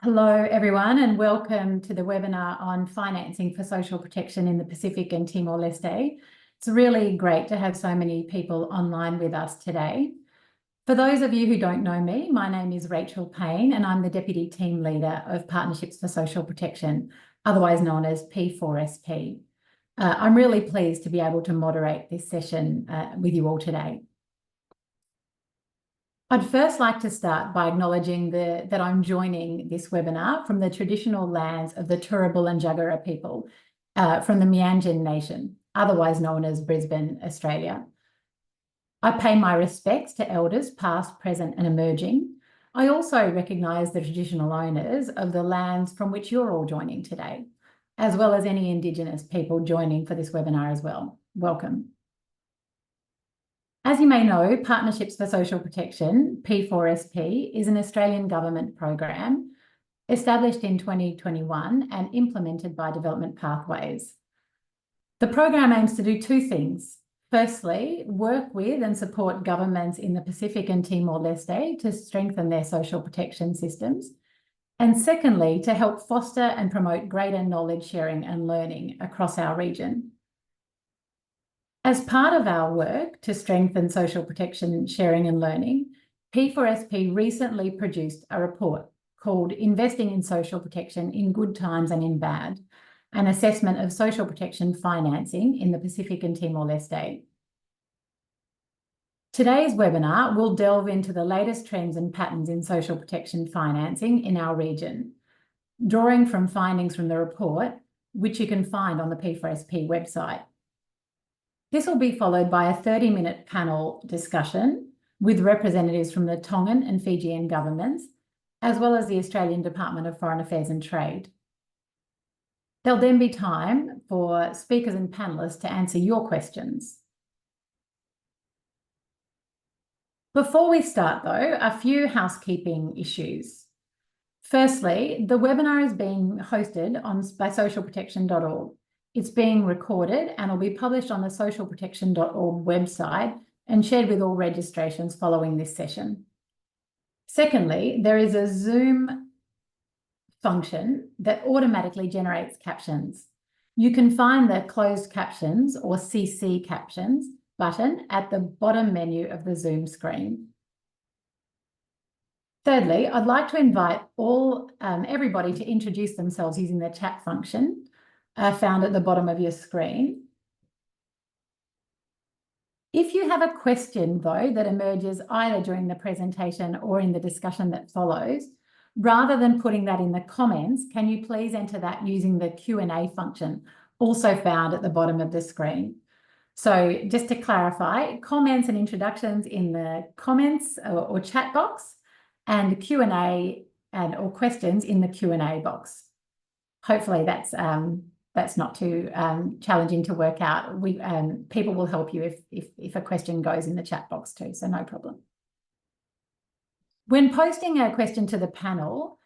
Hello, everyone, and welcome to the webinar on financing for social protection in the Pacific and Timor-Leste. It's really great to have so many people online with us today. For those of you who don't know me, my name is Rachel Payne, and I'm the Deputy Team Leader of Partnerships for Social Protection, otherwise known as P4SP. I'm really pleased to be able to moderate this session with you all today. I'd first like to start by acknowledging that I'm joining this webinar from the traditional lands of the Turrbal and Jagera people from the Meanjin Nation, otherwise known as Brisbane, Australia. I pay my respects to elders past, present and emerging. I also recognise the traditional owners of the lands from which you're all joining today, as well as any Indigenous people joining for this webinar as well. Welcome. As you may know, Partnerships for Social Protection, P4SP, is an Australian government program established in 2021 and implemented by Development Pathways. The program aims to do two things. Firstly, work with and support governments in the Pacific and Timor-Leste to strengthen their social protection systems. And secondly, to help foster and promote greater knowledge sharing and learning across our region. As part of our work to strengthen social protection, sharing and learning, P4SP recently produced a report called Investing in Social Protection in Good Times and in Bad, an assessment of social protection financing in the Pacific and Timor-Leste. Today's webinar will delve into the latest trends and patterns in social protection financing in our region, drawing from findings from the report, which you can find on the P4SP website. This will be followed by a 30-minute panel discussion with representatives from the Tongan and Fijian governments, as well as the Australian Department of Foreign Affairs and Trade. There'll then be time for speakers and panellists to answer your questions. Before we start, though, a few housekeeping issues. Firstly, the webinar is being hosted by socialprotection.org. It's being recorded and will be published on the socialprotection.org website and shared with all registrations following this session. Secondly, there is a Zoom function that automatically generates captions. You can find the closed captions or CC captions button at the bottom menu of the Zoom screen. Thirdly, I'd like to invite everybody to introduce themselves using the chat function found at the bottom of your screen. If you have a question, though, that emerges either during the presentation or in the discussion that follows, rather than putting that in the comments, can you please enter that using the Q&A function, also found at the bottom of the screen? So just to clarify, comments and introductions in the comments or chat box, and Q&A or questions in the Q&A box. Hopefully that's not too challenging to work out. People will help you if a question goes in the chat box too, so no problem. When posting a question to the panel,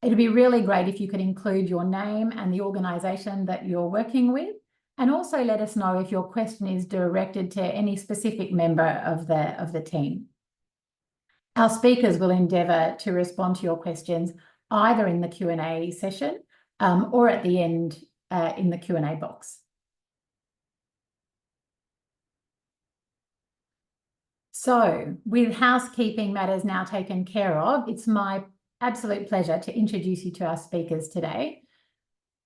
it'd be really great if you could include your name and the organisation that you're working with, and also let us know if your question is directed to any specific member of the team. Our speakers will endeavour to respond to your questions either in the Q&A session or at the end in the Q&A box. So, with housekeeping matters now taken care of, it's my absolute pleasure to introduce you to our speakers today.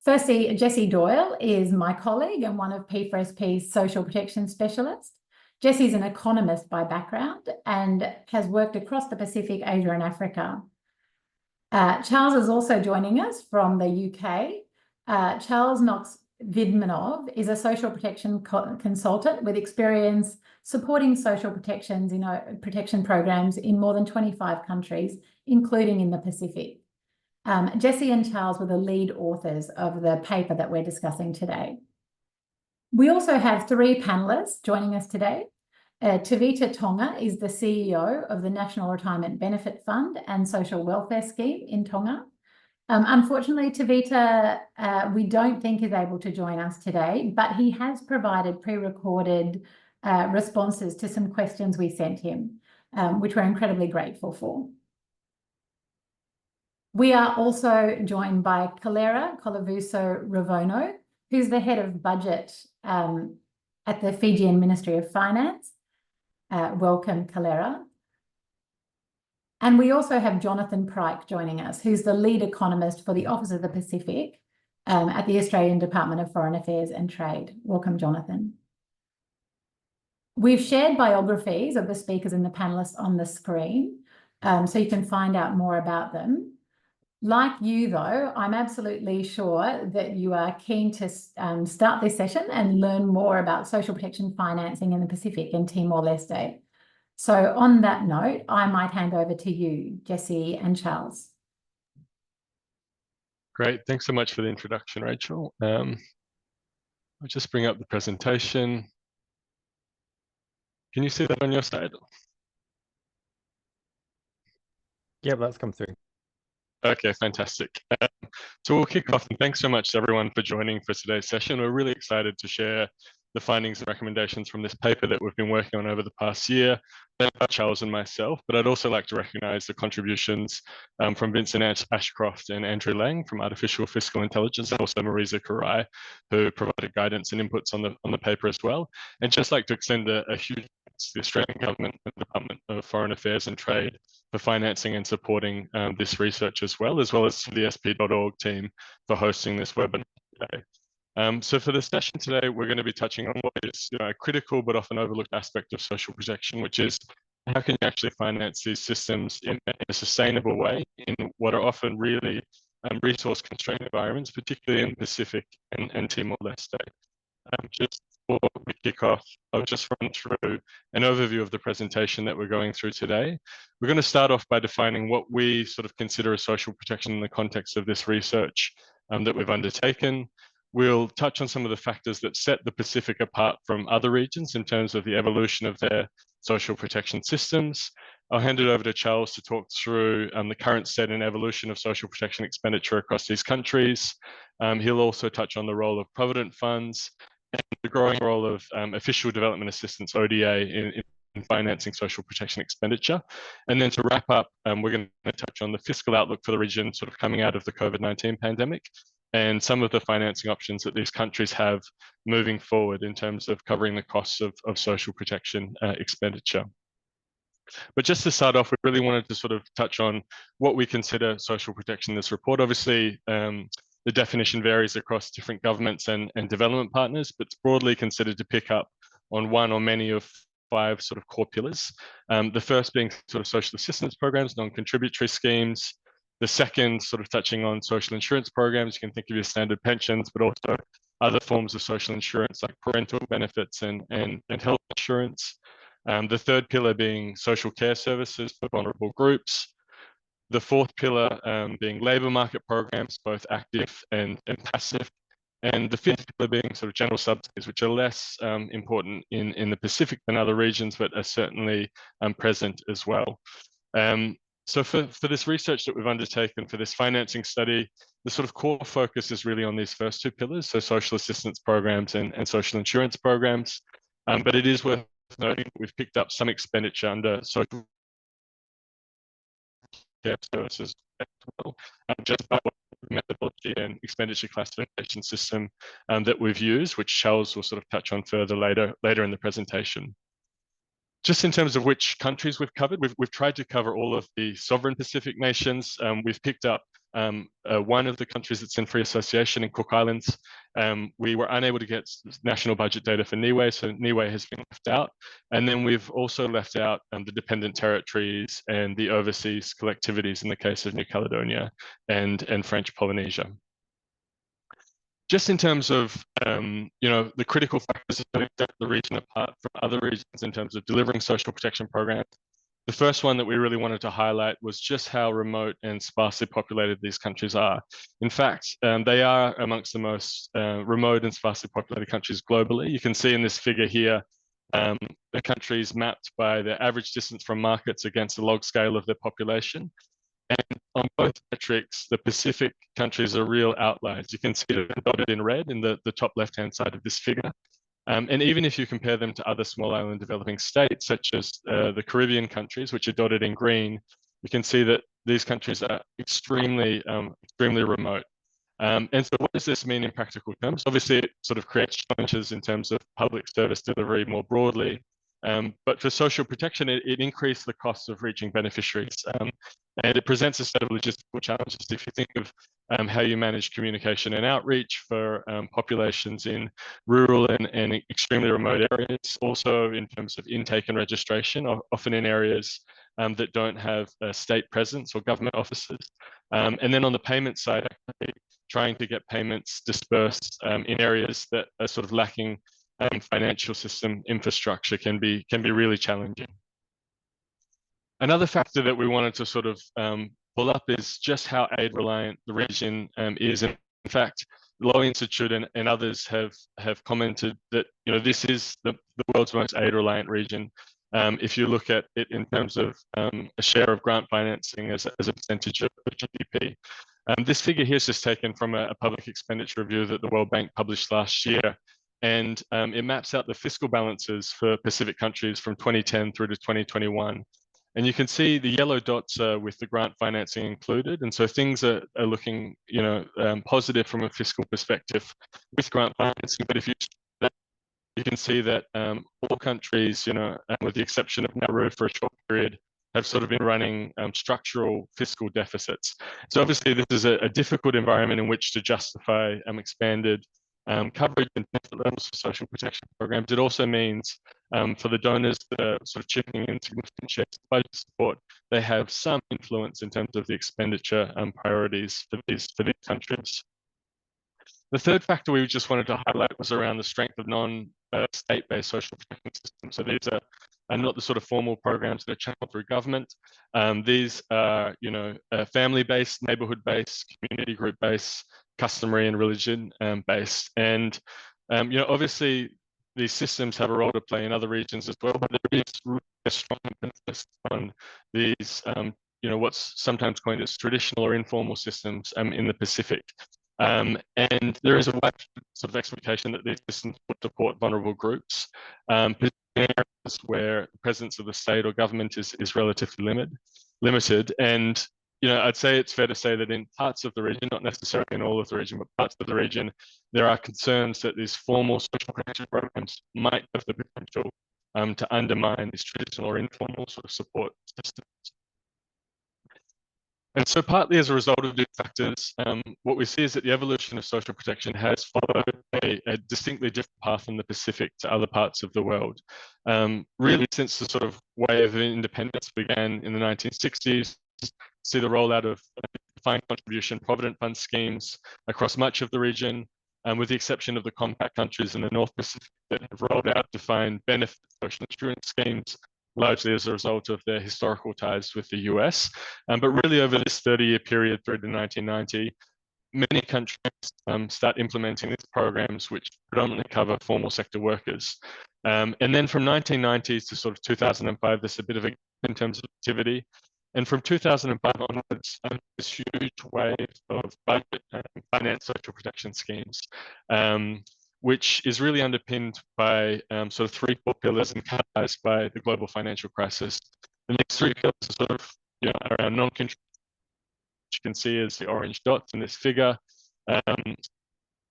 Firstly, Jessie Doyle is my colleague and one of P4SP's social protection specialists. Jessie's an economist by background and has worked across the Pacific, Asia and Africa. Charles is also joining us from the UK. Charles Knox-Vydmanov is a social protection consultant with experience supporting social protection programs in more than 25 countries, including in the Pacific. Jessie and Charles were the lead authors of the paper that we're discussing today. We also have three panellists joining us today. Tavita Tonga is the CEO of the National Retirement Benefit Fund and Social Welfare Scheme in Tonga. Unfortunately, Tavita, we don't think is able to join us today, but he has provided pre-recorded responses to some questions we sent him, which we're incredibly grateful for. We are also joined by Kalera Kolavuso-Ravono, who's the head of budget at the Fijian Ministry of Finance. Welcome, Kalera. And we also have Jonathan Pryke joining us, who's the lead economist for the Office of the Pacific at the Australian Department of Foreign Affairs and Trade. Welcome, Jonathan. We've shared biographies of the speakers and the panelists on the screen, so you can find out more about them. Like you, though, I'm absolutely sure that you are keen to start this session and learn more about social protection financing in the Pacific and Timor-Leste. So on that note, I might hand over to you, Jesse and Charles. Great, thanks so much for the introduction, Rachel. I'll just bring up the presentation. Can you see that on your side? Yeah, that's come through. Okay, fantastic. So we'll kick off, and thanks so much to everyone for joining for today's session. We're really excited to share the findings and recommendations from this paper that we've been working on over the past year, by Charles and myself, but I'd also like to recognize the contributions from Vincent Ashcroft and Andrew Lang from Artificial Fiscal Intelligence, and also Marisa Karai, who provided guidance and inputs on the paper as well. And just like to extend a huge thanks to the Australian Government and Department of Foreign Affairs and Trade for financing and supporting this research as well as to the SP.org team for hosting this webinar today. So for the session today, we're going to be touching on what is a critical but often overlooked aspect of social protection, which is how can you actually finance these systems in a sustainable way in what are often really resource-constrained environments, particularly in the Pacific and Timor-Leste. Just before we kick off, I'll just run through an overview of the presentation that we're going through today. We're going to start off by defining what we sort of consider a social protection in the context of this research that we've undertaken. We'll touch on some of the factors that set the Pacific apart from other regions in terms of the evolution of their social protection systems. I'll hand it over to Charles to talk through the current state and evolution of social protection expenditure across these countries. He'll also touch on the role of provident funds and the growing role of official development assistance, ODA, in financing social protection expenditure. And then to wrap up, we're going to touch on the fiscal outlook for the region sort of coming out of the COVID-19 pandemic and some of the financing options that these countries have moving forward in terms of covering the costs of social protection expenditure. But just to start off, we really wanted to sort of touch on what we consider social protection in this report. Obviously, the definition varies across different governments and development partners, but it's broadly considered to pick up on one or many of 5 sort of core pillars. The first being sort of social assistance programs, non-contributory schemes. The second sort of touching on social insurance programs. You can think of your standard pensions, but also other forms of social insurance like parental benefits and health insurance. The third pillar being social care services for vulnerable groups. The fourth pillar being labour market programs, both active and passive. And the fifth pillar being sort of general subsidies, which are less important in the Pacific than other regions, but are certainly present as well. So for this research that we've undertaken for this financing study, the sort of core focus is really on these first 2 pillars, so social assistance programs and social insurance programs. But it is worth noting we've picked up some expenditure under social care services as well, just by the methodology and expenditure classification system that we've used, which Charles will sort of touch on further later in the presentation. Just in terms of which countries we've covered, we've tried to cover all of the sovereign Pacific nations. We've picked up one of the countries that's in free association in Cook Islands. We were unable to get national budget data for Niue, so Niue has been left out. And then we've also left out the dependent territories and the overseas collectivities in the case of New Caledonia and French Polynesia. Just in terms of, the critical factors that set the region apart from other regions in terms of delivering social protection programs, the first one that we really wanted to highlight was just how remote and sparsely populated these countries are. In fact, they are amongst the most remote and sparsely populated countries globally. You can see in this figure here, the countries mapped by their average distance from markets against the log scale of their population. And on both metrics, the Pacific countries are real outliers. You can see them dotted in red in the top left-hand side of this figure. And even if you compare them to other small island developing states, such as the Caribbean countries, which are dotted in green, you can see that these countries are extremely remote. And so what does this mean in practical terms? Obviously, it sort of creates challenges in terms of public service delivery more broadly. But for social protection, it increased the costs of reaching beneficiaries. And it presents a set of logistical challenges. If you think of how you manage communication and outreach for populations in rural and extremely remote areas, also in terms of intake and registration, often in areas that don't have a state presence or government offices. And then on the payment side, trying to get payments dispersed in areas that are sort of lacking financial system infrastructure can be really challenging. Another factor that we wanted to sort of pull up is just how aid reliant the region is. In fact, Law Institute and others have commented that this is the world's most aid reliant region. If you look at it in terms of a share of grant financing as a percentage of GDP. This figure here is just taken from a public expenditure review that the World Bank published last year. And it maps out the fiscal balances for Pacific countries from 2010 through to 2021. And you can see the yellow dots with the grant financing included. And so things are looking, positive from a fiscal perspective with grant financing. But if you can see that all countries, with the exception of Nauru for a short period, have sort of been running structural fiscal deficits. So obviously this is a difficult environment in which to justify expanded coverage and benefit levels for social protection programs. It also means for the donors that are sort of chipping in significant shares of budget support, they have some influence in terms of the expenditure priorities for these countries. The third factor we just wanted to highlight was around the strength of non-state-based social protection systems. So these are not the sort of formal programs that are channeled through government. These are, family-based, neighborhood-based, community group-based, customary and religion-based. And, obviously, these systems have a role to play in other regions as well, but there is really a strong emphasis on these, what's sometimes coined as traditional or informal systems in the Pacific. And there is a wide sort of expectation that these systems would support vulnerable groups, particularly in areas where the presence of the state or government is relatively limited. And I'd say it's fair to say that in parts of the region, not necessarily in all of the region, but parts of the region, there are concerns that these formal social protection programs might have the potential to undermine these traditional or informal sort of support systems. And so partly as a result of these factors, what we see is that the evolution of social protection has followed a distinctly different path in the Pacific to other parts of the world. Really since the sort of wave of independence began in the 1960s, see the rollout of defined contribution provident fund schemes across much of the region, with the exception of the compact countries in the North Pacific that have rolled out defined benefit social insurance schemes, largely as a result of their historical ties with the US. But really over this 30-year period through to 1990, many countries start implementing these programs which predominantly cover formal sector workers. And then from 1990s to sort of 2005, there's a bit of a in terms of activity. And from 2005 onwards, this huge wave of budget and finance social protection schemes, which is really underpinned by sort of three core pillars and catalyzed by the global financial crisis. The next three pillars are sort of around non-contribution, which you can see as the orange dots in this figure,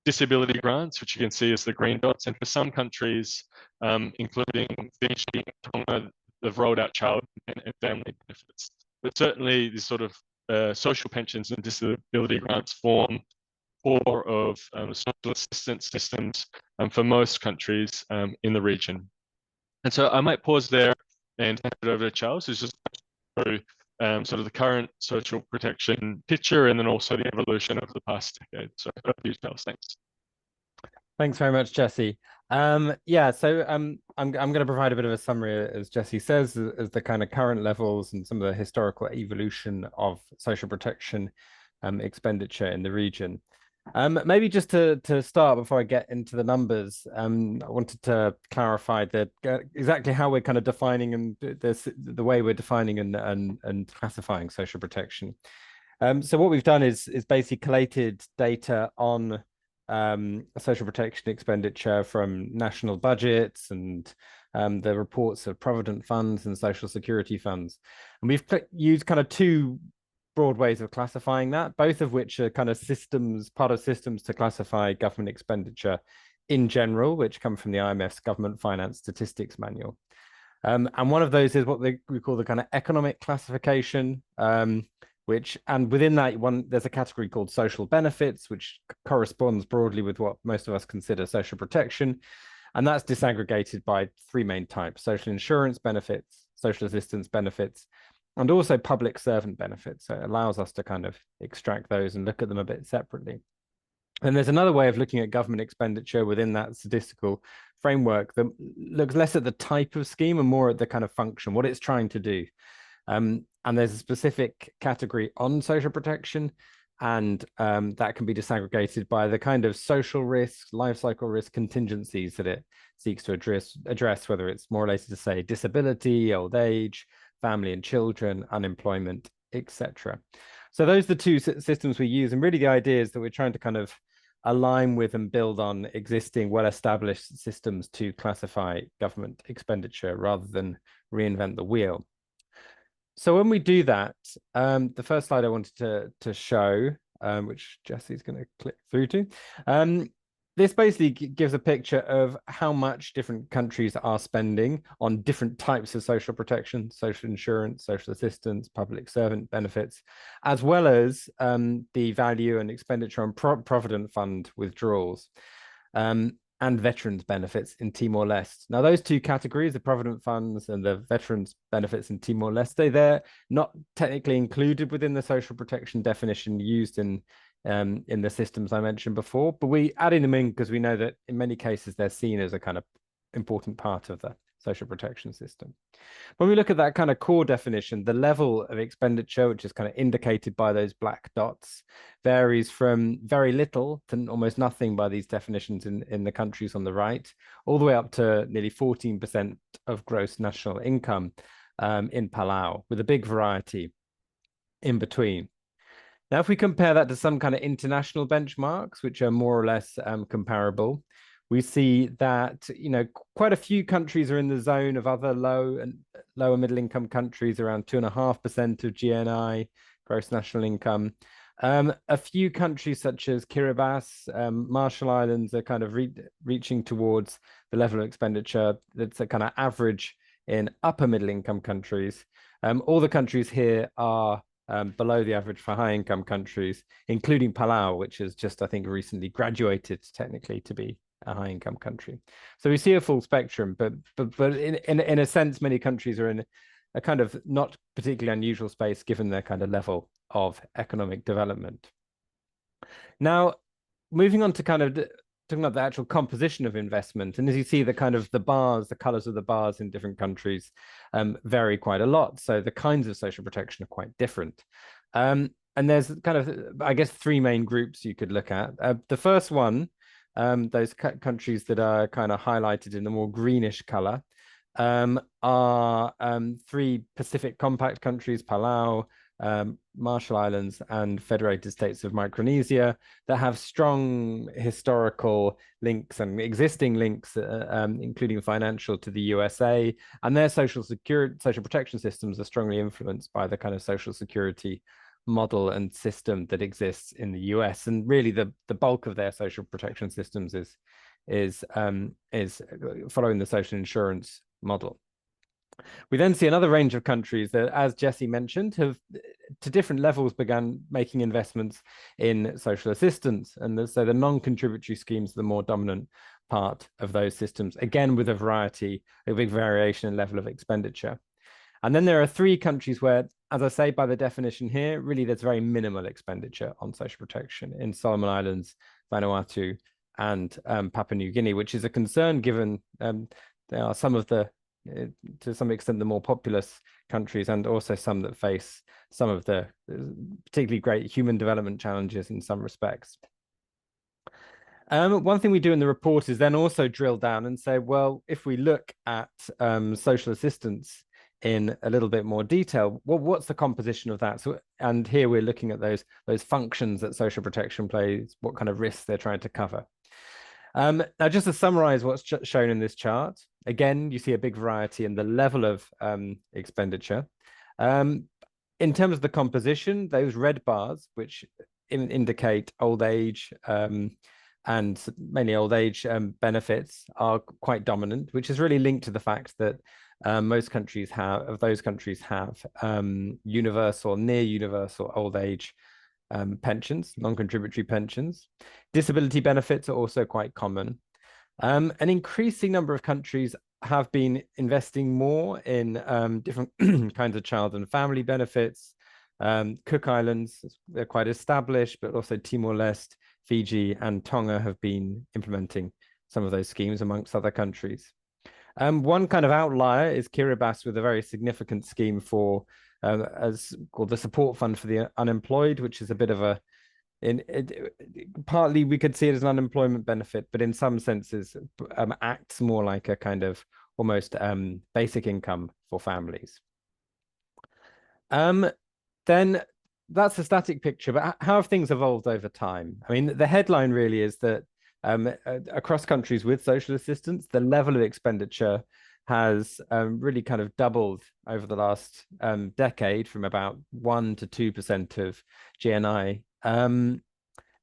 disability grants, which you can see as the green dots, and for some countries, including Fiji and Tonga, they've rolled out child and family benefits. But certainly these sort of social pensions and disability grants form core of social assistance systems for most countries in the region. And so I might pause there and hand it over to Charles, who's just through sort of the current social protection picture and then also the evolution of the past decade. So over to you, Charles. Thanks. Thanks very much, Jesse. Yeah, so I'm going to provide a bit of a summary, as Jesse says, as the kind of current levels and some of the historical evolution of social protection expenditure in the region. Maybe just to start before I get into the numbers, I wanted to clarify that exactly how we're kind of defining and the way we're defining and classifying social protection. So what we've done is basically collated data on social protection expenditure from national budgets and the reports of provident funds and social security funds. And we've used kind of two broad ways of classifying that, both of which are kind of systems, part of systems to classify government expenditure in general, which come from the IMF's Government Finance Statistics Manual. And one of those is what we call the kind of economic classification, and within that there's a category called social benefits, which corresponds broadly with what most of us consider social protection. And that's disaggregated by three main types: social insurance benefits, social assistance benefits, and also public servant benefits. So it allows us to kind of extract those and look at them a bit separately. And there's another way of looking at government expenditure within that statistical framework that looks less at the type of scheme and more at the kind of function, what it's trying to do. And there's a specific category on social protection, and that can be disaggregated by the kind of social risks, life cycle risk contingencies that it seeks to address, whether it's more related to, say, disability, old age, family and children, unemployment, etc. So those are the two systems we use. And really the idea is that we're trying to kind of align with and build on existing well-established systems to classify government expenditure rather than reinvent the wheel. So when we do that, the first slide I wanted to show, which Jesse's going to click through to, this basically gives a picture of how much different countries are spending on different types of social protection, social insurance, social assistance, public servant benefits, as well as the value and expenditure on Provident Fund withdrawals and veterans benefits in Timor-Leste. Now, those two categories, the Provident Funds and the veterans benefits in Timor-Leste, they're not technically included within the social protection definition used in the systems I mentioned before, but we adding them in because we know that in many cases they're seen as a kind of important part of the social protection system. When we look at that kind of core definition, the level of expenditure, which is kind of indicated by those black dots, varies from very little to almost nothing by these definitions in the countries on the right, all the way up to nearly 14% of gross national income in Palau, with a big variety in between. Now, if we compare that to some kind of international benchmarks, which are more or less comparable, we see that, you know, quite a few countries are in the zone of other low and lower middle income countries, around 2.5% of GNI, gross national income. A few countries such as Kiribati, Marshall Islands are kind of reaching towards the level of expenditure that's a kind of average in upper middle income countries. All the countries here are below the average for high income countries, including Palau, which has just, I think, recently graduated technically to be a high income country. So we see a full spectrum, but in a sense, many countries are in a kind of not particularly unusual space given their kind of level of economic development. Now, moving on to kind of talking about the actual composition of investment, and as you see, the kind of the bars, the colors of the bars in different countries vary quite a lot. So the kinds of social protection are quite different. And there's kind of, I guess, three main groups you could look at. The first one, those countries that are kind of highlighted in the more greenish color, are three Pacific Compact countries, Palau, Marshall Islands, and Federated States of Micronesia, that have strong historical links and existing links, including financial, to the USA, and their social protection systems are strongly influenced by the kind of social security model and system that exists in the US. And really the bulk of their social protection systems is following the social insurance model. We then see another range of countries that, as Jesse mentioned, have to different levels begun making investments in social assistance. And so the non-contributory schemes are the more dominant part of those systems, again, with a big variation in level of expenditure. And then there are three countries where, as I say, by the definition here, really there's very minimal expenditure on social protection in Solomon Islands, Vanuatu, and Papua New Guinea, which is a concern given there are some of the, to some extent, the more populous countries, and also some that face some of the particularly great human development challenges in some respects. One thing we do in the report is then also drill down and say, well, if we look at social assistance in a little bit more detail, what's the composition of that? So, and here we're looking at those functions that social protection plays, what kind of risks they're trying to cover. Now, just to summarize what's shown in this chart, again, you see a big variety in the level of expenditure. In terms of the composition, those red bars, which indicate old age and mainly old age benefits, are quite dominant, which is really linked to the fact that most countries have universal, near universal old age pensions, non-contributory pensions. Disability benefits are also quite common. An increasing number of countries have been investing more in different kinds of child and family benefits. Cook Islands, they're quite established, but also Timor-Leste, Fiji, and Tonga have been implementing some of those schemes amongst other countries. One kind of outlier is Kiribati, with a very significant scheme for, as called the Support Fund for the Unemployed, which is a bit of a, partly we could see it as an unemployment benefit, but in some senses acts more like a kind of almost basic income for families. Then that's a static picture, but how have things evolved over time? I mean, the headline really is that across countries with social assistance, the level of expenditure has really kind of doubled over the last decade, from about 1 to 2% of GNI. And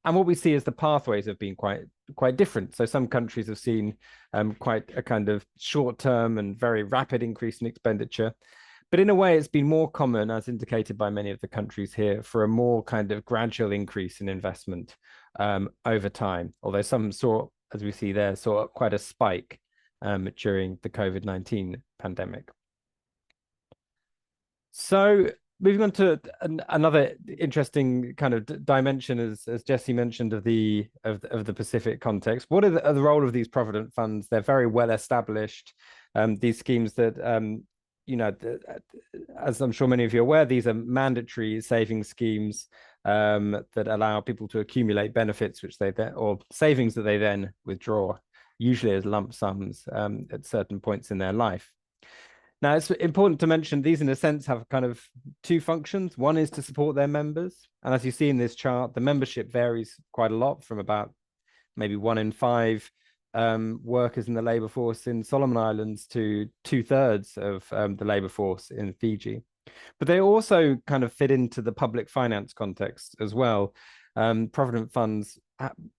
what we see is the pathways have been quite different. So some countries have seen quite a kind of short-term and very rapid increase in expenditure. But in a way, it's been more common, as indicated by many of the countries here, for a more kind of gradual increase in investment over time. Although some saw, as we see there, saw quite a spike during the COVID-19 pandemic. So moving on to another interesting kind of dimension, as Jesse mentioned, of the Pacific context. What are the role of these provident funds? They're very well established. These schemes that you know, as I'm sure many of you are aware, these are mandatory savings schemes that allow people to accumulate benefits, which they then, or savings that they then withdraw, usually as lump sums at certain points in their life. Now, it's important to mention these, in a sense, have kind of two functions. One is to support their members. And as you see in this chart, the membership varies quite a lot, from about maybe 1 in 5 workers in the labor force in Solomon Islands to 2/3 of the labor force in Fiji. But they also kind of fit into the public finance context as well. Provident funds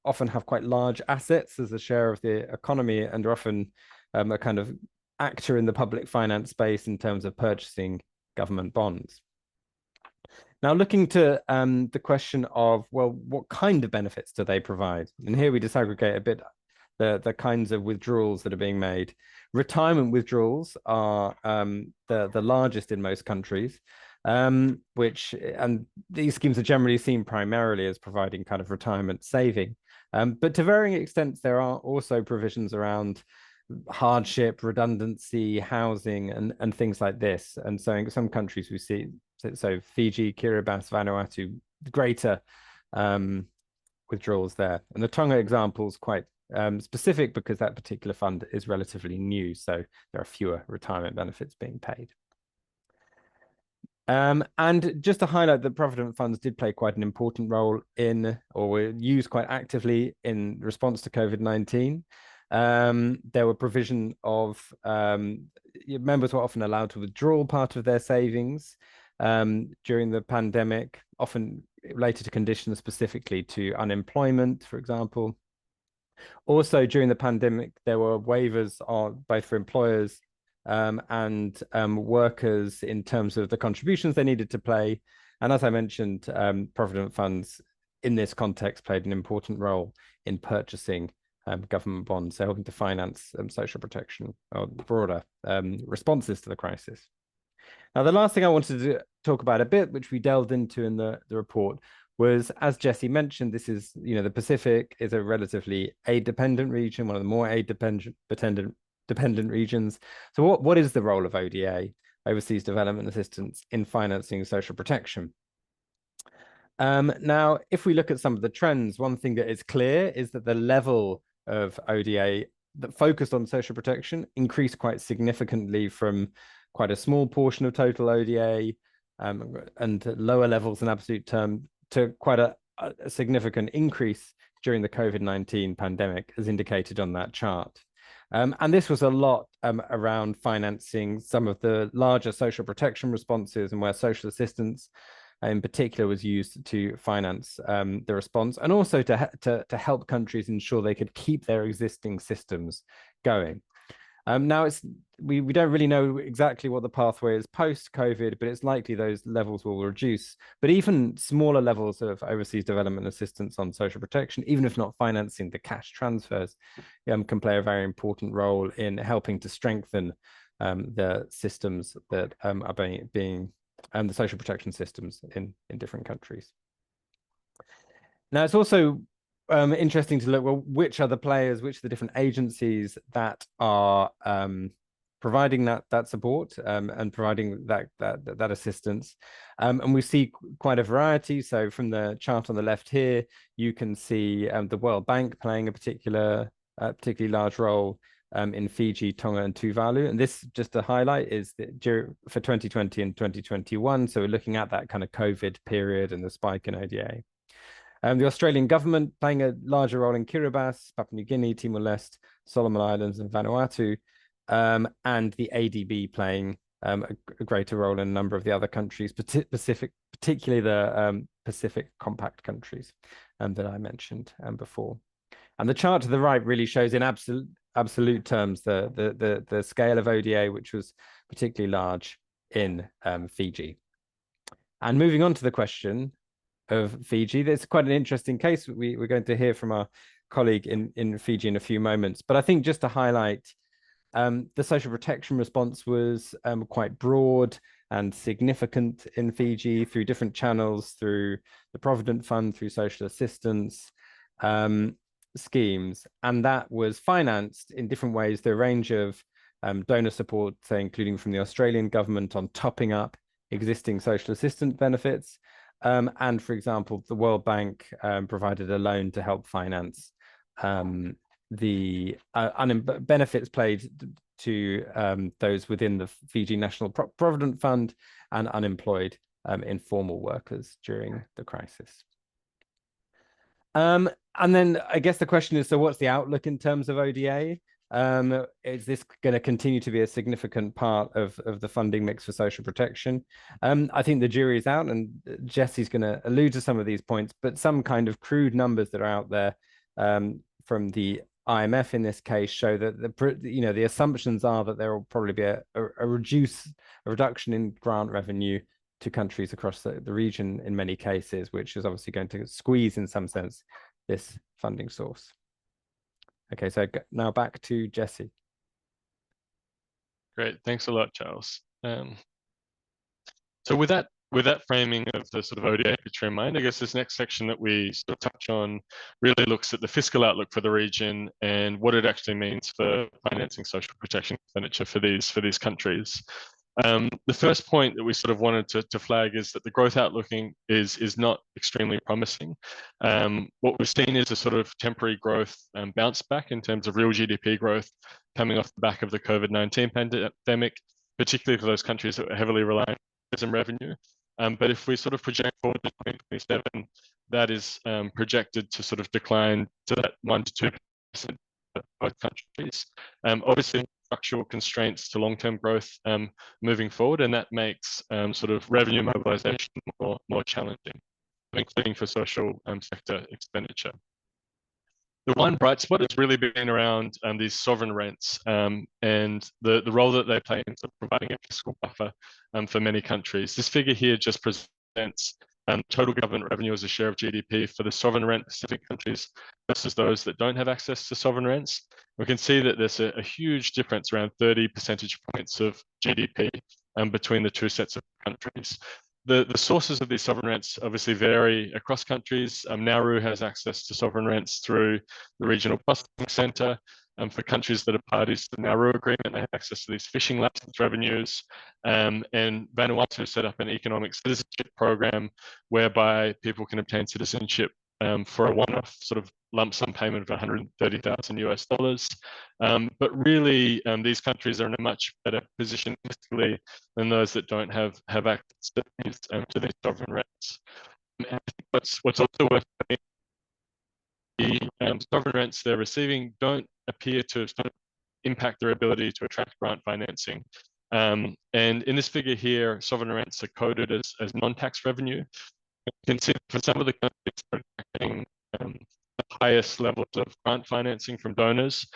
often have quite large assets as a share of the economy, and are often a kind of actor in the public finance space in terms of purchasing government bonds. Now, looking to the question of, well, what kind of benefits do they provide? And here we disaggregate a bit the kinds of withdrawals that are being made. Retirement withdrawals are the largest in most countries, and these schemes are generally seen primarily as providing kind of retirement saving. But to varying extents, there are also provisions around hardship, redundancy, housing, and things like this. And so in some countries we see, so Fiji, Kiribati, Vanuatu, greater withdrawals there. And the Tonga example is quite specific because that particular fund is relatively new, so there are fewer retirement benefits being paid. And just to highlight that provident funds did play quite an important role in, or were used quite actively in response to COVID-19. There were provision of members were often allowed to withdraw part of their savings during the pandemic, often related to conditions specifically to unemployment, for example. Also, during the pandemic, there were waivers both for employers and workers in terms of the contributions they needed to pay. And as I mentioned, provident funds in this context played an important role in purchasing government bonds, so helping to finance social protection or broader responses to the crisis. Now, the last thing I wanted to talk about a bit, which we delved into in the report, was, as Jesse mentioned, this is, the Pacific is a relatively aid-dependent region, one of the more aid-dependent regions. So what is the role of ODA, Overseas Development Assistance, in financing social protection? Now, if we look at some of the trends, one thing that is clear is that the level of ODA that focused on social protection increased quite significantly from quite a small portion of total ODA and lower levels in absolute term to quite a significant increase during the COVID-19 pandemic, as indicated on that chart. And this was a lot around financing some of the larger social protection responses, and where social assistance in particular was used to finance the response, and also to help countries ensure they could keep their existing systems going. Now we don't really know exactly what the pathway is post-COVID, but it's likely those levels will reduce. But even smaller levels of overseas development assistance on social protection, even if not financing the cash transfers, can play a very important role in helping to strengthen the systems that are being the social protection systems in different countries. Now, it's also interesting to look, well, which are the players, which are the different agencies that are providing that support and providing that assistance. And we see quite a variety. So from the chart on the left here, you can see the World Bank playing a particularly large role in Fiji, Tonga, and Tuvalu. And this, just to highlight, is that for 2020 and 2021. So we're looking at that kind of COVID period and the spike in ODA. The Australian government playing a larger role in Kiribati, Papua New Guinea, Timor-Leste, Solomon Islands, and Vanuatu, and the ADB playing a greater role in a number of the other countries, particularly the Pacific Compact countries that I mentioned before. And the chart to the right really shows in absolute terms the scale of ODA, which was particularly large in Fiji. And moving on to the question of Fiji, there's quite an interesting case we're going to hear from our colleague in Fiji in a few moments. But I think just to highlight, the social protection response was quite broad and significant in Fiji through different channels, through the Provident Fund, through social assistance schemes. And that was financed in different ways through a range of donor support, say, including from the Australian government on topping up existing social assistance benefits. And for example, the World Bank provided a loan to help finance the benefits paid to those within the Fiji National Provident Fund and unemployed informal workers during the crisis. And then I guess the question is, so what's the outlook in terms of ODA? Is this going to continue to be a significant part of the funding mix for social protection? I think the jury is out, and Jesse's going to allude to some of these points, but some kind of crude numbers that are out there from the IMF in this case show that the assumptions are that there will probably be a reduction in grant revenue to countries across the region in many cases, which is obviously going to squeeze in some sense this funding source. Okay, so now back to Jesse. Great, thanks a lot, Charles. So with that framing of the sort of ODA picture in mind, I guess this next section that we sort of touch on really looks at the fiscal outlook for the region and what it actually means for financing social protection expenditure for these countries. The first point that we sort of wanted to flag is that the growth outlook is not extremely promising. What we've seen is a sort of temporary growth bounce back in terms of real GDP growth coming off the back of the COVID-19 pandemic, particularly for those countries that were heavily reliant on tourism revenue. But if we sort of project forward to 2027, that is projected to sort of decline to that 1 to 2% for both countries. Obviously, structural constraints to long-term growth moving forward, and that makes sort of revenue mobilization more challenging, including for social sector expenditure. The one bright spot has really been around these sovereign rents and the role that they play in sort of providing a fiscal buffer for many countries. This figure here just presents total government revenue as a share of GDP for the sovereign rent Pacific countries versus those that don't have access to sovereign rents. We can see that there's a huge difference, around 30 percentage points of GDP between the two sets of countries. The sources of these sovereign rents obviously vary across countries. Nauru has access to sovereign rents through the Regional Processing Centre. For countries that are parties to the Nauru Agreement, they have access to these fishing license revenues. And Vanuatu set up an economic citizenship program whereby people can obtain citizenship for a one-off sort of lump sum payment of $130,000 US. But really, these countries are in a much better position fiscally than those that don't have access to these sovereign rents. And I think what's also worth noting, the sovereign rents they're receiving don't appear to impact their ability to attract grant financing. And in this figure here, sovereign rents are coded as non-tax revenue. You can see for some of the countries that are getting the highest levels of grant financing from donors,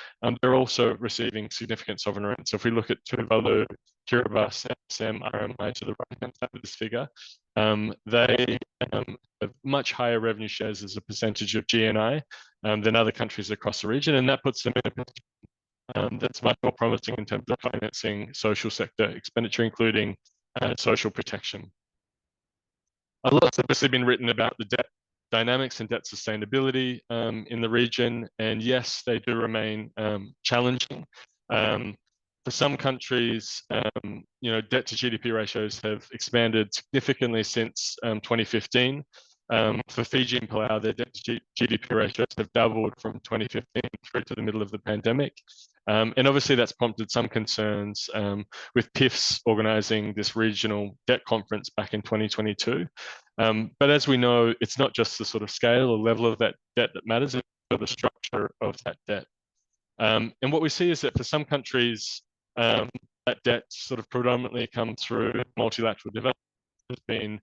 they're also receiving significant sovereign rents. So if we look at Tuvalu, Kiribati, SM, RMI to the right-hand side of this figure, they have much higher revenue shares as a percentage of GNI than other countries across the region, and that puts them in a position that's much more promising in terms of financing social sector expenditure, including social protection. A lot's obviously been written about the debt dynamics and debt sustainability in the region, and yes, they do remain challenging. For some countries, debt to GDP ratios have expanded significantly since 2015. For Fiji and Palau, their debt to GDP ratios have doubled from 2015 through to the middle of the pandemic. And obviously that's prompted some concerns with PIFs organising this regional debt conference back in 2022. But as we know, it's not just the sort of scale or level of that debt that matters, it's the structure of that debt. And what we see is that for some countries, that debt sort of predominantly comes through multilateral development, has been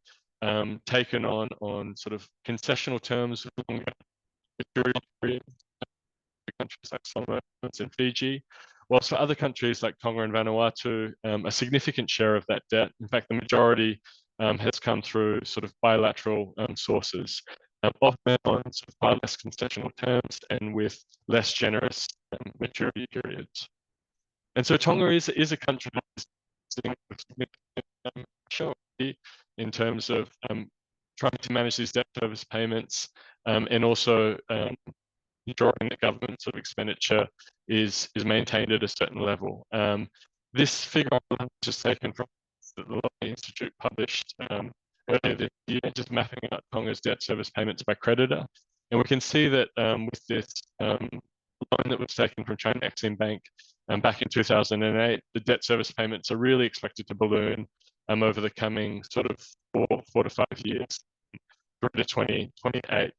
taken on sort of concessional terms, longer maturity periods, for countries like Solomons and Fiji, whilst for other countries like Tonga and Vanuatu, a significant share of that debt, in fact, the majority has come through sort of bilateral sources, often on sort of far less concessional terms and with less generous maturity periods. And so Tonga is a country that is significant pressure in terms of trying to manage these debt service payments and also ensuring that government sort of expenditure is maintained at a certain level. This figure was just taken from the Law Institute published earlier this year, just mapping out Tonga's debt service payments by creditor. And we can see that with this loan that was taken from China Exim Bank back in 2008, the debt service payments are really expected to balloon over the coming sort of 4 to 5 years through to 2028.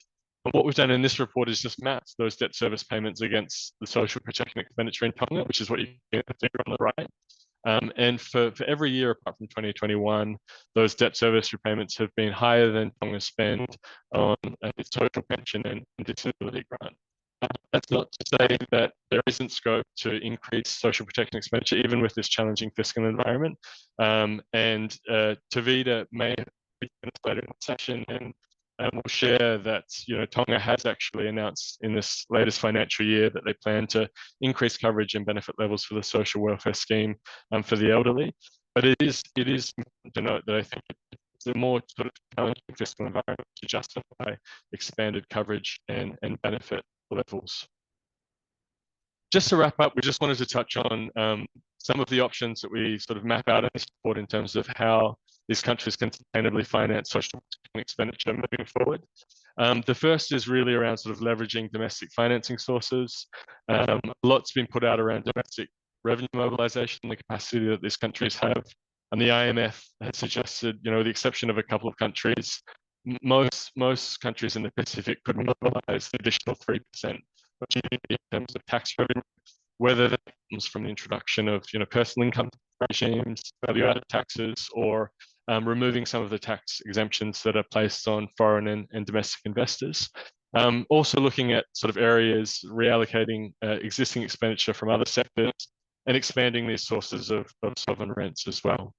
And what we've done in this report is just mapped those debt service payments against the social protection expenditure in Tonga, which is what you can see in the figure on the right. And for every year apart from 2021, those debt service repayments have been higher than Tonga's spend on its social pension and disability grant. That's not to say that there isn't scope to increase social protection expenditure, even with this challenging fiscal environment. And Tavita may be later in the session and we'll share that Tonga has actually announced in this latest financial year that they plan to increase coverage and benefit levels for the social welfare scheme for the elderly. But it is important to note that I think it's a more sort of challenging fiscal environment to justify expanded coverage and benefit levels. Just to wrap up, we just wanted to touch on some of the options that we sort of map out in this report in terms of how these countries can sustainably finance social expenditure moving forward. The first is really around sort of leveraging domestic financing sources. A lot's been put out around domestic revenue mobilization and the capacity that these countries have. And the IMF has suggested, with the exception of a couple of countries, most countries in the Pacific could mobilize the additional 3% of GDP in terms of tax revenue, whether that comes from the introduction of personal income regimes, value-added taxes, or removing some of the tax exemptions that are placed on foreign and domestic investors. Also looking at sort of areas, reallocating existing expenditure from other sectors and expanding these sources of sovereign rents as well.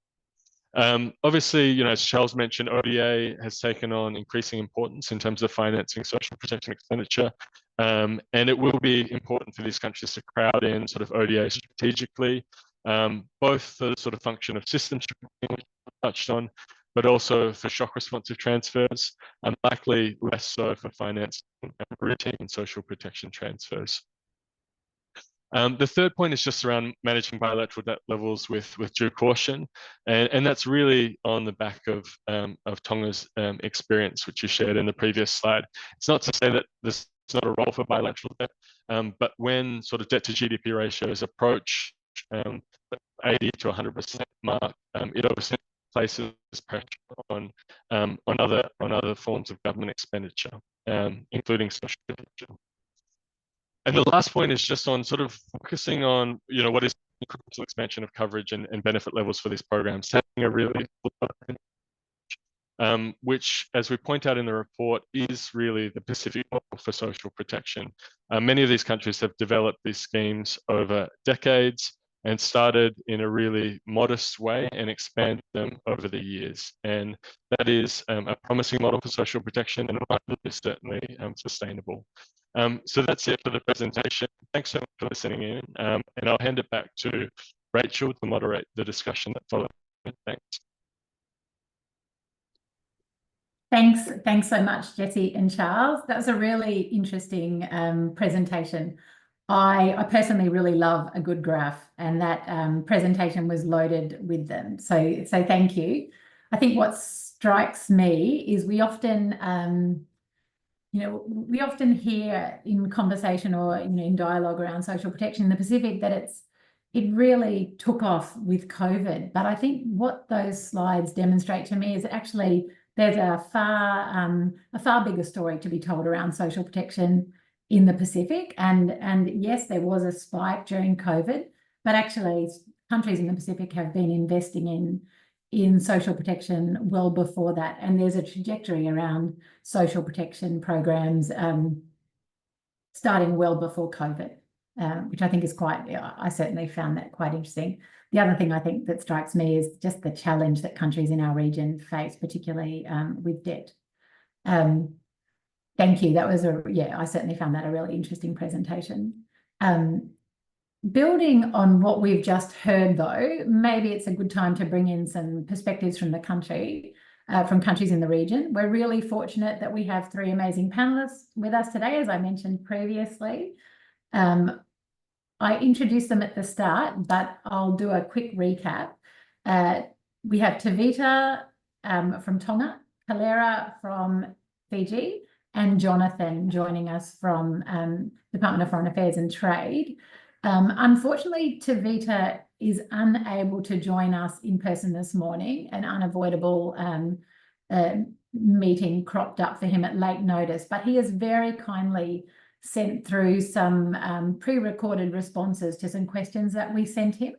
Obviously, as Charles mentioned, ODA has taken on increasing importance in terms of financing social protection expenditure. And it will be important for these countries to crowd in sort of ODA strategically, both for the sort of function of systems which we touched on, but also for shock responsive transfers, and likely less so for financing routine social protection transfers. The third point is just around managing bilateral debt levels with due caution, and that's really on the back of Tonga's experience, which you shared in the previous slide. It's not to say that there's not a role for bilateral debt, but when sort of debt to GDP ratios approach 80 to 100% mark, it obviously places pressure on other forms of government expenditure, including social protection. And the last point is just on sort of focusing on, what is incremental expansion of coverage and benefit levels for these programs, taking a really which, as we point out in the report, is really the Pacific model for social protection. Many of these countries have developed these schemes over decades and started in a really modest way and expanded them over the years. And that is a promising model for social protection, and is certainly sustainable. So that's it for the presentation. Thanks so much for listening in. And I'll hand it back to Rachel to moderate the discussion that follows. Thanks. Thanks so much, Jesse and Charles. That was a really interesting presentation. I personally really love a good graph, and that presentation was loaded with them. So thank you. I think what strikes me is we often we often hear in conversation or in dialogue around social protection in the Pacific that it really took off with COVID. But I think what those slides demonstrate to me is that actually there's a far bigger story to be told around social protection in the Pacific. And yes, there was a spike during COVID, but actually countries in the Pacific have been investing in social protection well before that. And there's a trajectory around social protection programs starting well before COVID, which I think is I certainly found that quite interesting. The other thing I think that strikes me is just the challenge that countries in our region face, particularly with debt. Thank you. That was I certainly found that a really interesting presentation. Building on what we've just heard, though, maybe it's a good time to bring in some perspectives from from countries in the region. We're really fortunate that we have three amazing panelists with us today, as I mentioned previously. I introduced them at the start, but I'll do a quick recap. We have Tavita from Tonga, Kalera from Fiji, and Jonathan joining us from Department of Foreign Affairs and Trade. Unfortunately, Tavita is unable to join us in person this morning. An unavoidable meeting cropped up for him at late notice, but he has very kindly sent through some pre-recorded responses to some questions that we sent him.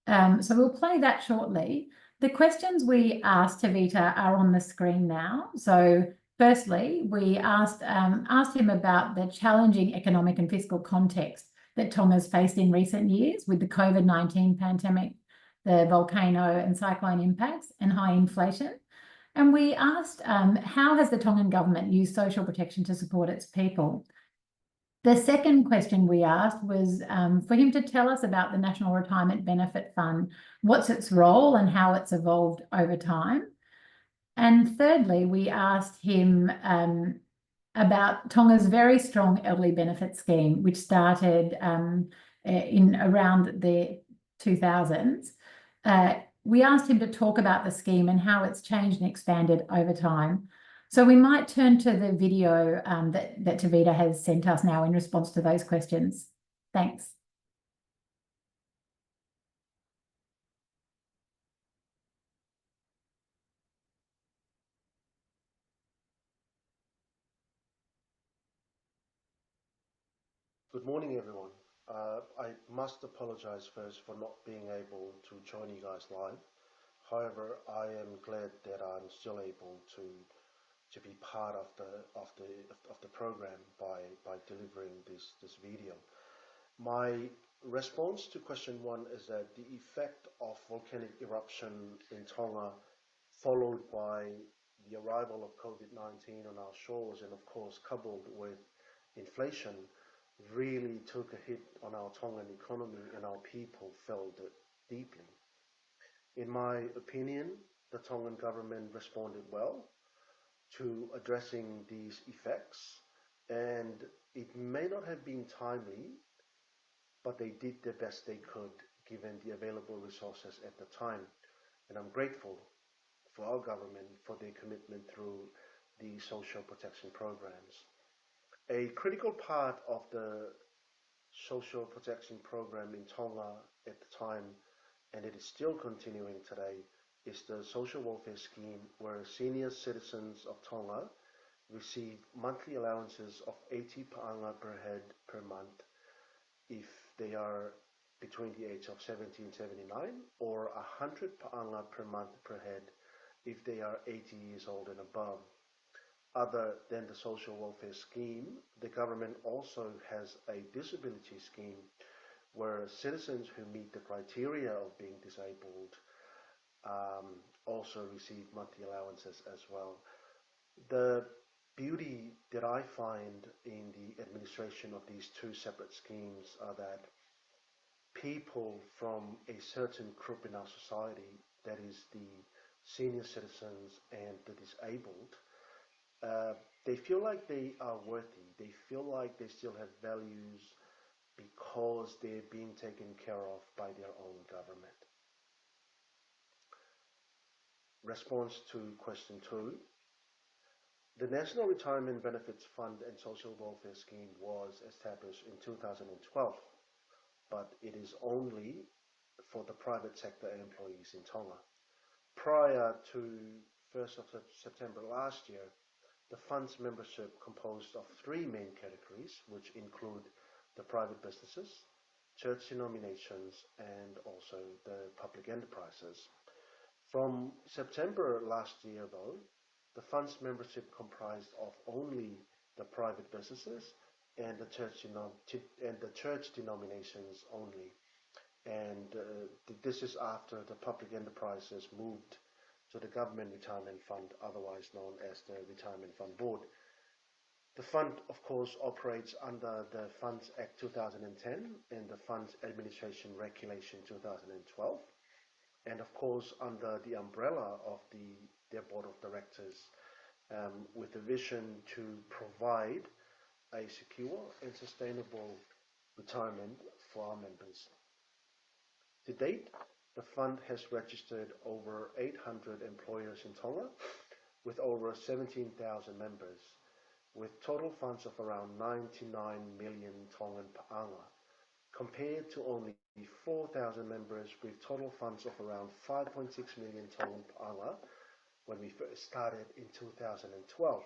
So we'll play that shortly. The questions we asked Tavita are on the screen now. So firstly, we asked him about the challenging economic and fiscal context that Tonga's faced in recent years with the COVID-19 pandemic, the volcano and cyclone impacts, and high inflation. And we asked, how has the Tongan government used social protection to support its people? The second question we asked was for him to tell us about the National Retirement Benefit Fund, what's its role and how it's evolved over time. And thirdly, we asked him about Tonga's very strong elderly benefit scheme, which started in around the 2000s. We asked him to talk about the scheme and how it's changed and expanded over time. So we might turn to the video that Tavita has sent us now in response to those questions. Thanks. Good morning, everyone. I must apologize first for not being able to join you guys live. However, I am glad that I'm still able to be part of the program by delivering this video. My response to question one is that the effect of volcanic eruption in Tonga, followed by the arrival of COVID-19 on our shores, and of course coupled with inflation, really took a hit on our Tongan economy, and our people felt it deeply. In my opinion, the Tongan government responded well to addressing these effects, and it may not have been timely, but they did the best they could given the available resources at the time. And I'm grateful for our government for their commitment through the social protection programs. A critical part of the social protection program in Tonga at the time, and it is still continuing today, is the social welfare scheme, where senior citizens of Tonga receive monthly allowances of 80 pa'anga per head per month if they are between the age of 70 and 79, or 100 pa'anga per month per head if they are 80 years old and above. Other than the social welfare scheme, the government also has a disability scheme where citizens who meet the criteria of being disabled also receive monthly allowances as well. The beauty that I find in the administration of these two separate schemes are that people from a certain group in our society, that is the senior citizens and the disabled, they feel like they are worthy. They feel like they still have values because they're being taken care of by their own government. Response to question 2. The National Retirement Benefits Fund and Social Welfare Scheme was established in 2012, but it is only for the private sector employees in Tonga. Prior to 1st of September last year, the fund's membership composed of 3 main categories, which include the private businesses, church denominations, and also the public enterprises. From September last year, though, the fund's membership comprised of only the private businesses and the church denominations only. And this is after the public enterprises moved to the Government Retirement Fund, otherwise known as the Retirement Fund Board. The fund, of course, operates under the Funds Act 2010 and the Funds Administration Regulation 2012, and of course under the umbrella of their Board of Directors, with a vision to provide a secure and sustainable retirement for our members. To date, the fund has registered over 800 employers in Tonga with over 17,000 members, with total funds of around 99 million Tongan pa'anga, compared to only 4,000 members with total funds of around 5.6 million Tongan pa'anga when we first started in 2012.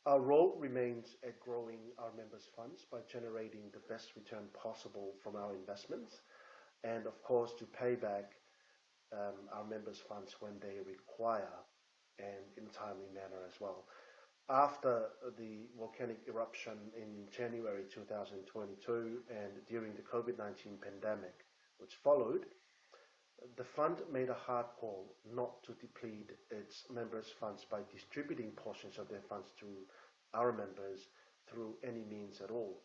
Our role remains at growing our members' funds by generating the best return possible from our investments, and of course to pay back our members' funds when they require, and in a timely manner as well. After the volcanic eruption in January 2022 and during the COVID-19 pandemic, which followed, the fund made a hard call not to deplete its members' funds by distributing portions of their funds to our members through any means at all.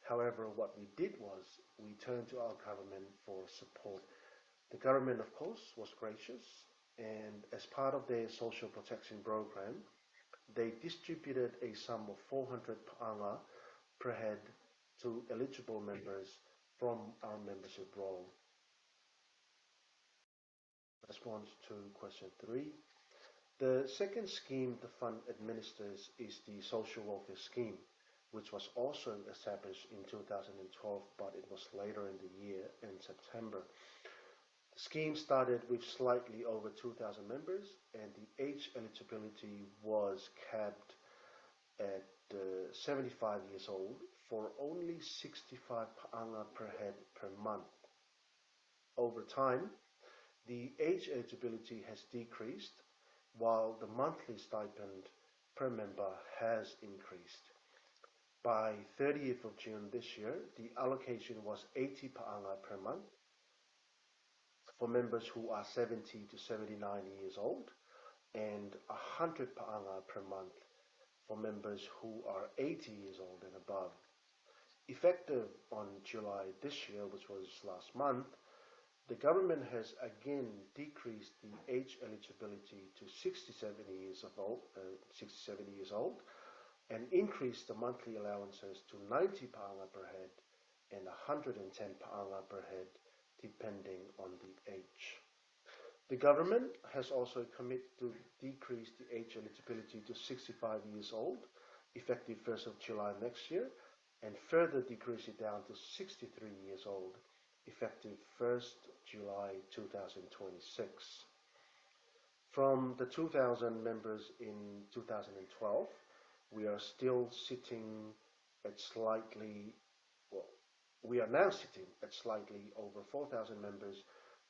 However, what we did was we turned to our government for support. The government, of course, was gracious, and as part of their social protection program, they distributed a sum of 400 pa'anga per head to eligible members from our membership roll. Response to question 3. The second scheme the fund administers is the social welfare scheme, which was also established in 2012, but it was later in the year in September. The scheme started with slightly over 2,000 members, and the age eligibility was capped at 75 years old for only 65 pa'anga per head per month. Over time, the age eligibility has decreased, while the monthly stipend per member has increased. By 30th of June this year, the allocation was 80 pa'anga per month for members who are 70 to 79 years old, and 100 pa'anga per month for members who are 80 years old and above. Effective on July this year, which was last month, the government has again decreased the age eligibility to 67 years old, and increased the monthly allowances to 90 pa'anga per head and 110 pa'anga per head, depending on the age. The government has also committed to decrease the age eligibility to 65 years old, effective 1st of July next year, and further decrease it down to 63 years old, effective 1st July 2026. From the 2,000 members in 2012, we are still sitting at slightly, well, we are now sitting at slightly over 4,000 members,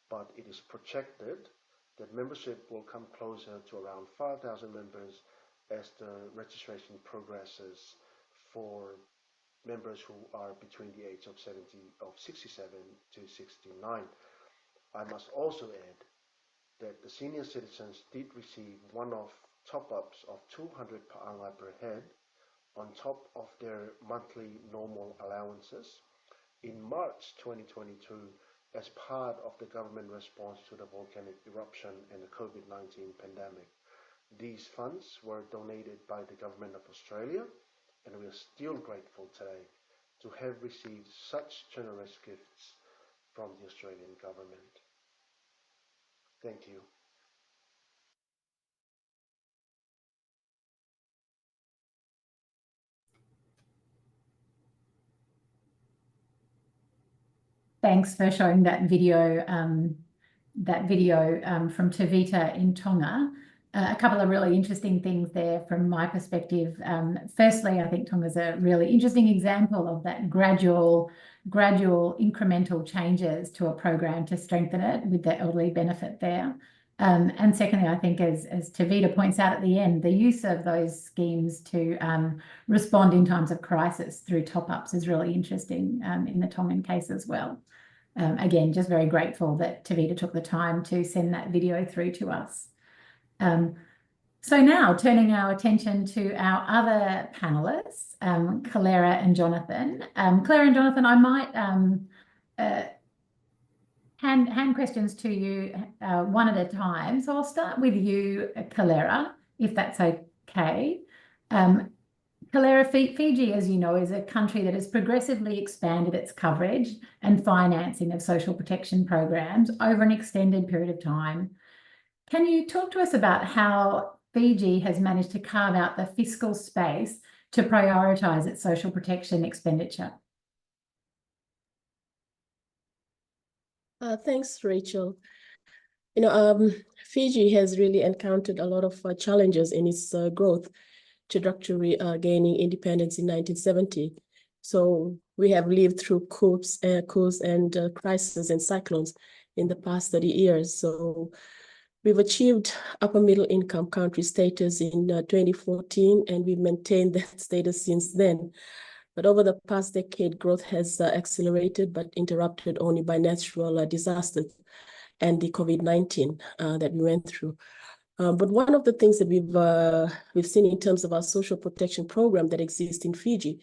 but it is projected that membership will come closer to around 5,000 members as the registration progresses for members who are between the age of 67 to 69. I must also add that the senior citizens did receive one-off top-ups of 200 pa'anga per head on top of their monthly normal allowances in March 2022 as part of the government response to the volcanic eruption and the COVID-19 pandemic. These funds were donated by the Government of Australia, and we are still grateful today to have received such generous gifts from the Australian government. Thank you. Thanks for showing that video from Tevita in Tonga. A couple of really interesting things there from my perspective. Firstly, I think Tonga is a really interesting example of that gradual incremental changes to a program to strengthen it with the elderly benefit there. And secondly, I think as Tevita points out at the end, the use of those schemes to respond in times of crisis through top-ups is really interesting in the Tongan case as well. Again, just very grateful that Tevita took the time to send that video through to us. So now turning our attention to our other panelists, Clara and Jonathan. Clara and Jonathan, I might hand questions to you one at a time. So I'll start with you, Clara, if that's okay. Clara, Fiji, as you know, is a country that has progressively expanded its coverage and financing of social protection programs over an extended period of time. Can you talk to us about how Fiji has managed to carve out the fiscal space to prioritise its social protection expenditure? Thanks, Rachel. Fiji has really encountered a lot of challenges in its growth trajectory, gaining independence in 1970. So we have lived through coups and crises and cyclones in the past 30 years. So we've achieved upper middle income country status in 2014, and we've maintained that status since then. But over the past decade, growth has accelerated, but interrupted only by natural disasters and the COVID-19 that we went through. But one of the things that we've seen in terms of our social protection program that exists in Fiji,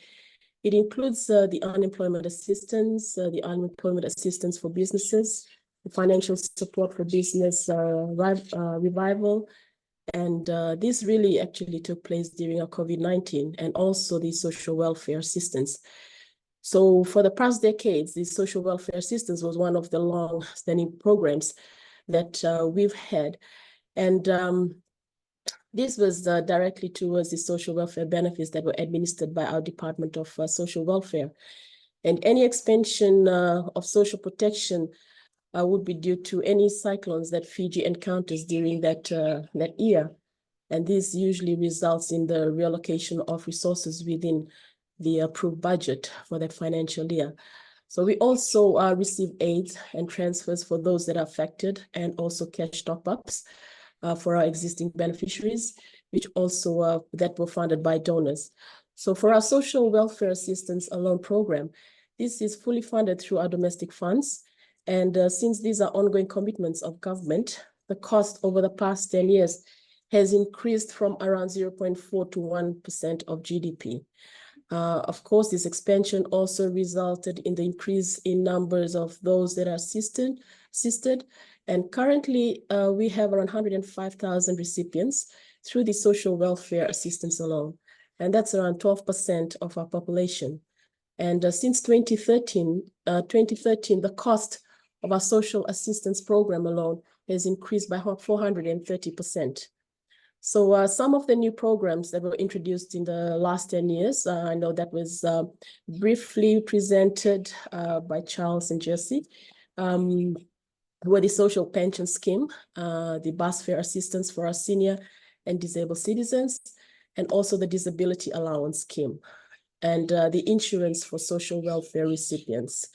it includes the unemployment assistance for businesses, the financial support for business revival, and this really actually took place during our COVID-19, and also the social welfare assistance. So for the past decades, the social welfare assistance was one of the long-standing programs that we've had. And this was directly towards the social welfare benefits that were administered by our Department of Social Welfare. And any expansion of social protection would be due to any cyclones that Fiji encounters during that year. And this usually results in the reallocation of resources within the approved budget for that financial year. So we also receive aids and transfers for those that are affected, and also cash top-ups for our existing beneficiaries, which also that were funded by donors. So for our social welfare assistance loan program, this is fully funded through our domestic funds. And since these are ongoing commitments of government, the cost over the past 10 years has increased from around 0.4 to 1% of GDP. Of course, this expansion also resulted in the increase in numbers of those that are assisted. And currently, we have around 105,000 recipients through the social welfare assistance alone. And that's around 12% of our population. And since 2013, the cost of our social assistance program alone has increased by 430%. So some of the new programs that were introduced in the last 10 years, I know that was briefly presented by Charles and Jesse. were the social pension scheme, the bus fare assistance for our senior and disabled citizens, and also the disability allowance scheme, and the insurance for social welfare recipients.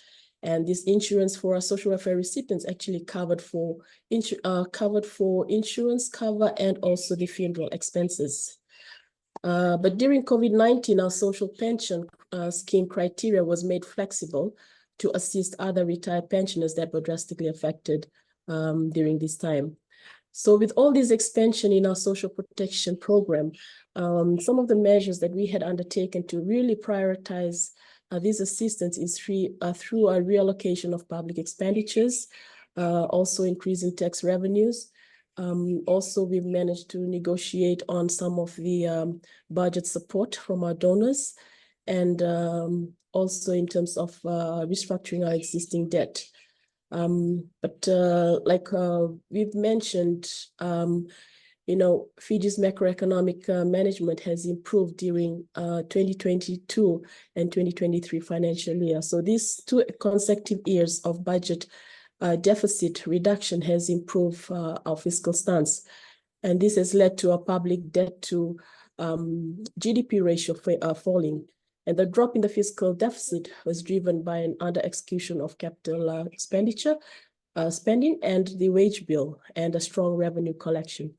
And this insurance for our social welfare recipients actually covered for insurance cover and also the funeral expenses. But during COVID-19, our social pension scheme criteria was made flexible to assist other retired pensioners that were drastically affected during this time. So with all this expansion in our social protection program, some of the measures that we had undertaken to really prioritize this assistance is through a reallocation of public expenditures, also increasing tax revenues. Also, we've managed to negotiate on some of the budget support from our donors, and also in terms of restructuring our existing debt. But like we've mentioned, Fiji's macroeconomic management has improved during 2022 and 2023 financial year. So these 2 consecutive years of budget deficit reduction has improved our fiscal stance. And this has led to our public debt to GDP ratio falling. And the drop in the fiscal deficit was driven by an under-execution of capital expenditure spending and the wage bill and a strong revenue collection.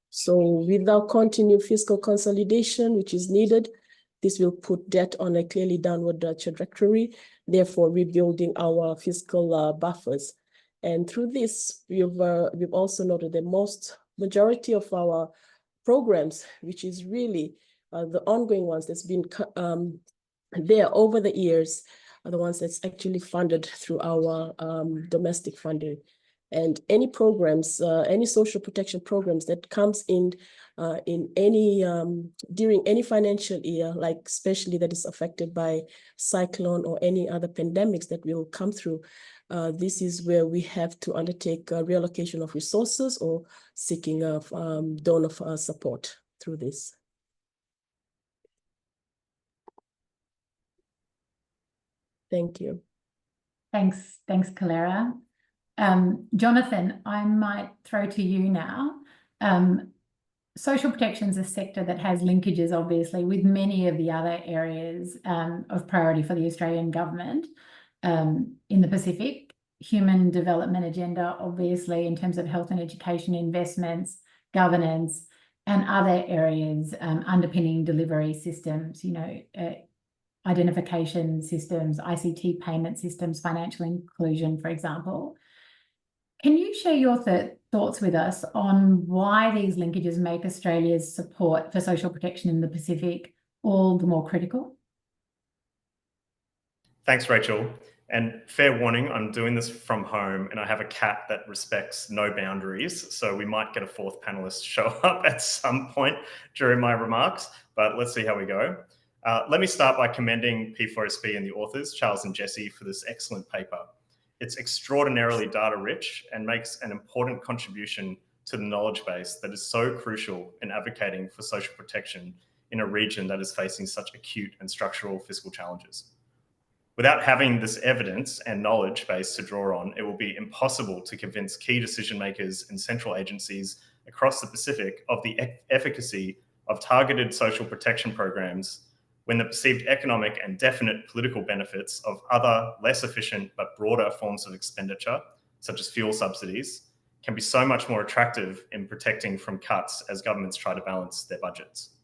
So without continued fiscal consolidation, which is needed, this will put debt on a clearly downward trajectory, therefore rebuilding our fiscal buffers. And through this, we've also noted the majority of our programs, which is really the ongoing ones that's been there over the years, are the ones that's actually funded through our domestic funding. And any programs, any social protection programs that comes in any during any financial year, like especially that is affected by cyclone or any other pandemics that will come through, this is where we have to undertake a reallocation of resources or seeking of donor support through this. Thank you. Thanks, Kalera. Jonathan, I might throw to you now. Social protection is a sector that has linkages, obviously, with many of the other areas of priority for the Australian government in the Pacific. Human development agenda, obviously, in terms of health and education investments, governance, and other areas underpinning delivery systems, identification systems, ICT payment systems, financial inclusion, for example. Can you share your thoughts with us on why these linkages make Australia's support for social protection in the Pacific all the more critical? Thanks, Rachel. And fair warning, I'm doing this from home and I have a cat that respects no boundaries. So we might get a 4th panelist show up at some point during my remarks, but let's see how we go. Let me start by commending P4SP and the authors, Charles and Jesse, for this excellent paper. It's extraordinarily data rich and makes an important contribution to the knowledge base that is so crucial in advocating for social protection in a region that is facing such acute and structural fiscal challenges. Without having this evidence and knowledge base to draw on, it will be impossible to convince key decision makers and central agencies across the Pacific of the efficacy of targeted social protection programs when the perceived economic and definite political benefits of other less efficient but broader forms of expenditure, such as fuel subsidies, can be so much more attractive in protecting from cuts as governments try to balance their budgets.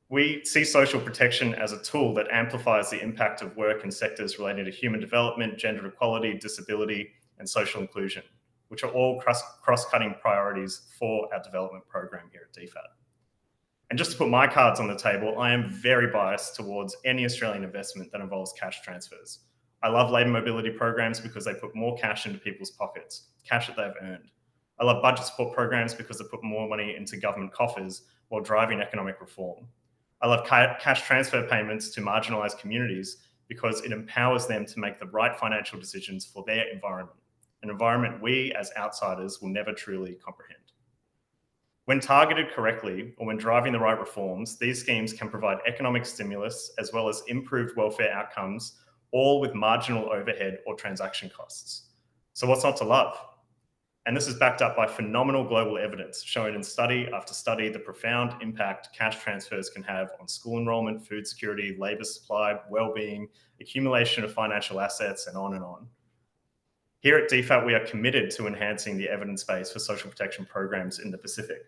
We see social protection as a tool that amplifies the impact of work in sectors relating to human development, gender equality, disability, and social inclusion, which are all cross-cutting priorities for our development program here at DFAT. And just to put my cards on the table, I am very biased towards any Australian investment that involves cash transfers. I love labour mobility programs because they put more cash into people's pockets, cash that they've earned. I love budget support programs because they put more money into government coffers while driving economic reform. I love cash transfer payments to marginalised communities because it empowers them to make the right financial decisions for their environment, an environment we as outsiders will never truly comprehend. When targeted correctly, or when driving the right reforms, these schemes can provide economic stimulus as well as improved welfare outcomes, all with marginal overhead or transaction costs. So what's not to love? And this is backed up by phenomenal global evidence showing in study after study the profound impact cash transfers can have on school enrollment, food security, labour supply, well-being, accumulation of financial assets, and on and on. Here at DFAT, we are committed to enhancing the evidence base for social protection programs in the Pacific.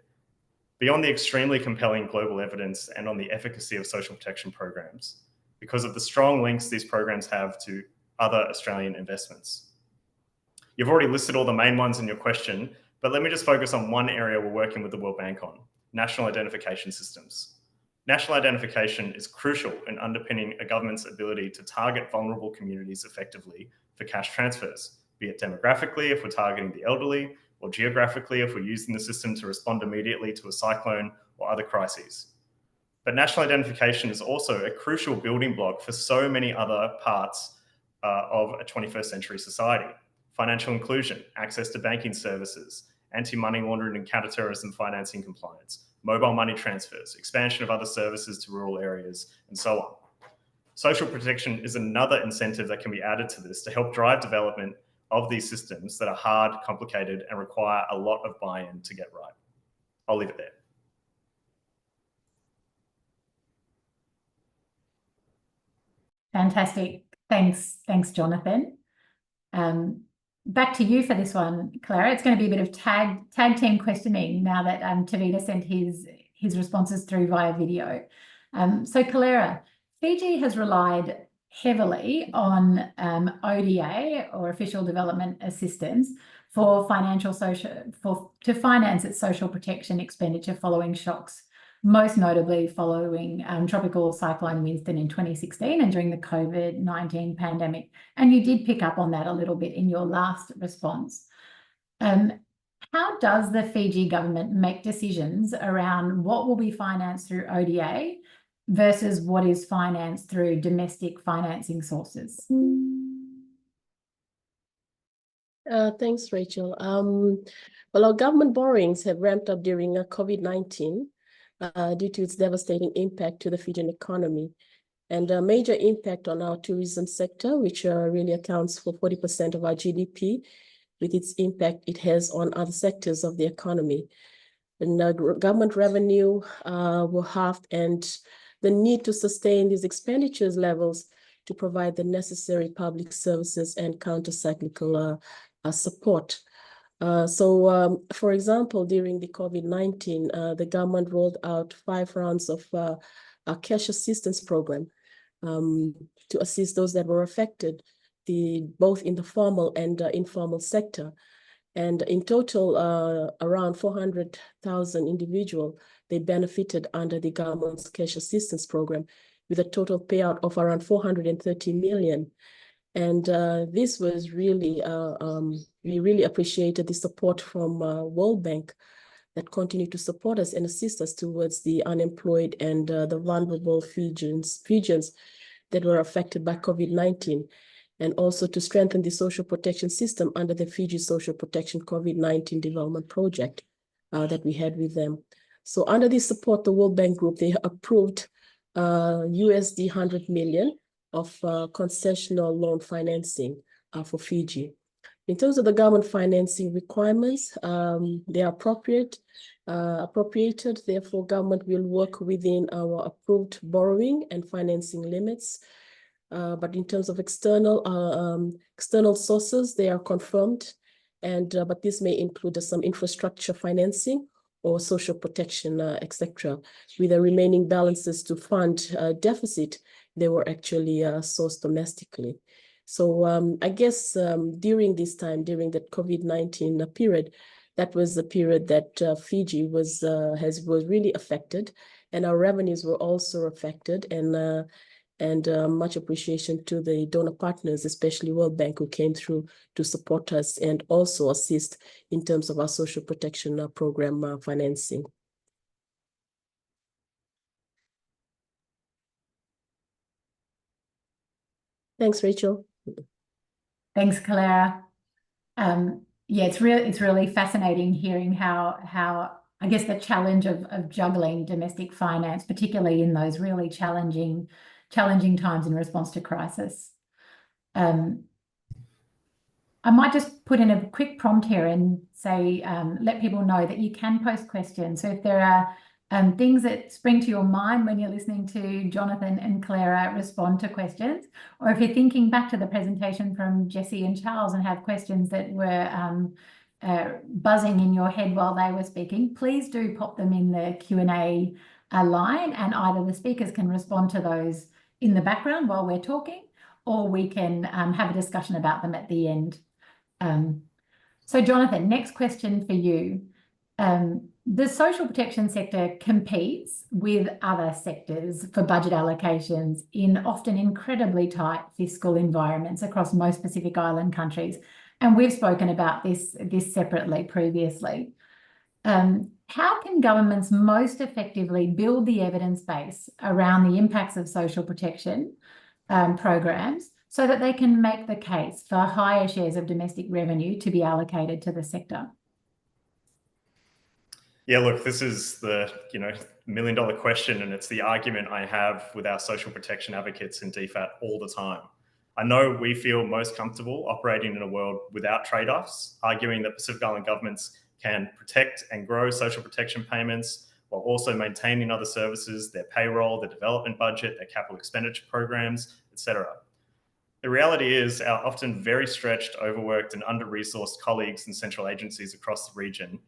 Beyond the extremely compelling global evidence and on the efficacy of social protection programs, because of the strong links these programs have to other Australian investments. You've already listed all the main ones in your question, but let me just focus on one area we're working with the World Bank on: national identification systems. National identification is crucial in underpinning a government's ability to target vulnerable communities effectively for cash transfers, be it demographically if we're targeting the elderly, or geographically if we're using the system to respond immediately to a cyclone or other crises. But national identification is also a crucial building block for so many other parts of a 21st century society. Financial inclusion, access to banking services, anti-money laundering and counter-terrorism financing compliance, mobile money transfers, expansion of other services to rural areas, and so on. Social protection is another incentive that can be added to this to help drive development of these systems that are hard, complicated, and require a lot of buy-in to get right. I'll leave it there. Fantastic. Thanks, Jonathan. Back to you for this one, Clara. It's going to be a bit of tag team questioning now that Tavita sent his responses through via video. So Clara, Fiji has relied heavily on ODA, or official development assistance, for to finance its social protection expenditure following shocks, most notably following Tropical Cyclone Winston in 2016 and during the COVID-19 pandemic. And you did pick up on that a little bit in your last response. How does the Fiji government make decisions around what will be financed through ODA versus what is financed through domestic financing sources? Thanks, Rachel. Well, our government borrowings have ramped up during COVID-19 due to its devastating impact to the Fijian economy, and a major impact on our tourism sector, which really accounts for 40% of our GDP, with its impact it has on other sectors of the economy. And government revenue were halved, and the need to sustain these expenditures levels to provide the necessary public services and counter-cyclical support. For example, during the COVID-19, the government rolled out 5 rounds of a cash assistance program to assist those that were affected, both in the formal and informal sector. And in total, around 400,000 individuals, they benefited under the government's cash assistance program, with a total payout of around 430 million. And this was really, we really appreciated the support from World Bank that continued to support us and assist us towards the unemployed and the vulnerable Fijians that were affected by COVID-19, and also to strengthen the social protection system under the Fiji Social Protection COVID-19 Development Project that we had with them. So under this support, the World Bank Group, they approved USD 100 million of concessional loan financing for Fiji. In terms of the government financing requirements, they are appropriated. Therefore, government will work within our approved borrowing and financing limits. But in terms of external sources, they are confirmed, but this may include some infrastructure financing or social protection, etc. With the remaining balances to fund deficit, they were actually sourced domestically. So I guess during this time, during the COVID-19 period, that was the period that Fiji was really affected, and our revenues were also affected, and much appreciation to the donor partners, especially World Bank, who came through to support us and also assist in terms of our social protection program financing. Thanks, Rachel. Thanks, Clara. Yeah, it's really fascinating hearing how I guess the challenge of juggling domestic finance, particularly in those really challenging times in response to crisis. I might just put in a quick prompt here and say, let people know that you can post questions. So if there are things that spring to your mind when you're listening to Jonathan and Clara respond to questions, or if you're thinking back to the presentation from Jessie and Charles and have questions that were buzzing in your head while they were speaking, please do pop them in the Q&A line, and either the speakers can respond to those in the background while we're talking, or we can have a discussion about them at the end. So Jonathan, next question for you. The social protection sector competes with other sectors for budget allocations in often incredibly tight fiscal environments across most Pacific Island countries. And we've spoken about this separately previously. How can governments most effectively build the evidence base around the impacts of social protection programs so that they can make the case for higher shares of domestic revenue to be allocated to the sector? Yeah, look, this is the million-dollar question, and it's the argument I have with our social protection advocates in DFAT all the time. I know we feel most comfortable operating in a world without trade-offs, arguing that Pacific Island governments can protect and grow social protection payments while also maintaining other services, their payroll, their development budget, their capital expenditure programs, etc. The reality is our often very stretched, overworked and under-resourced colleagues in central agencies across the region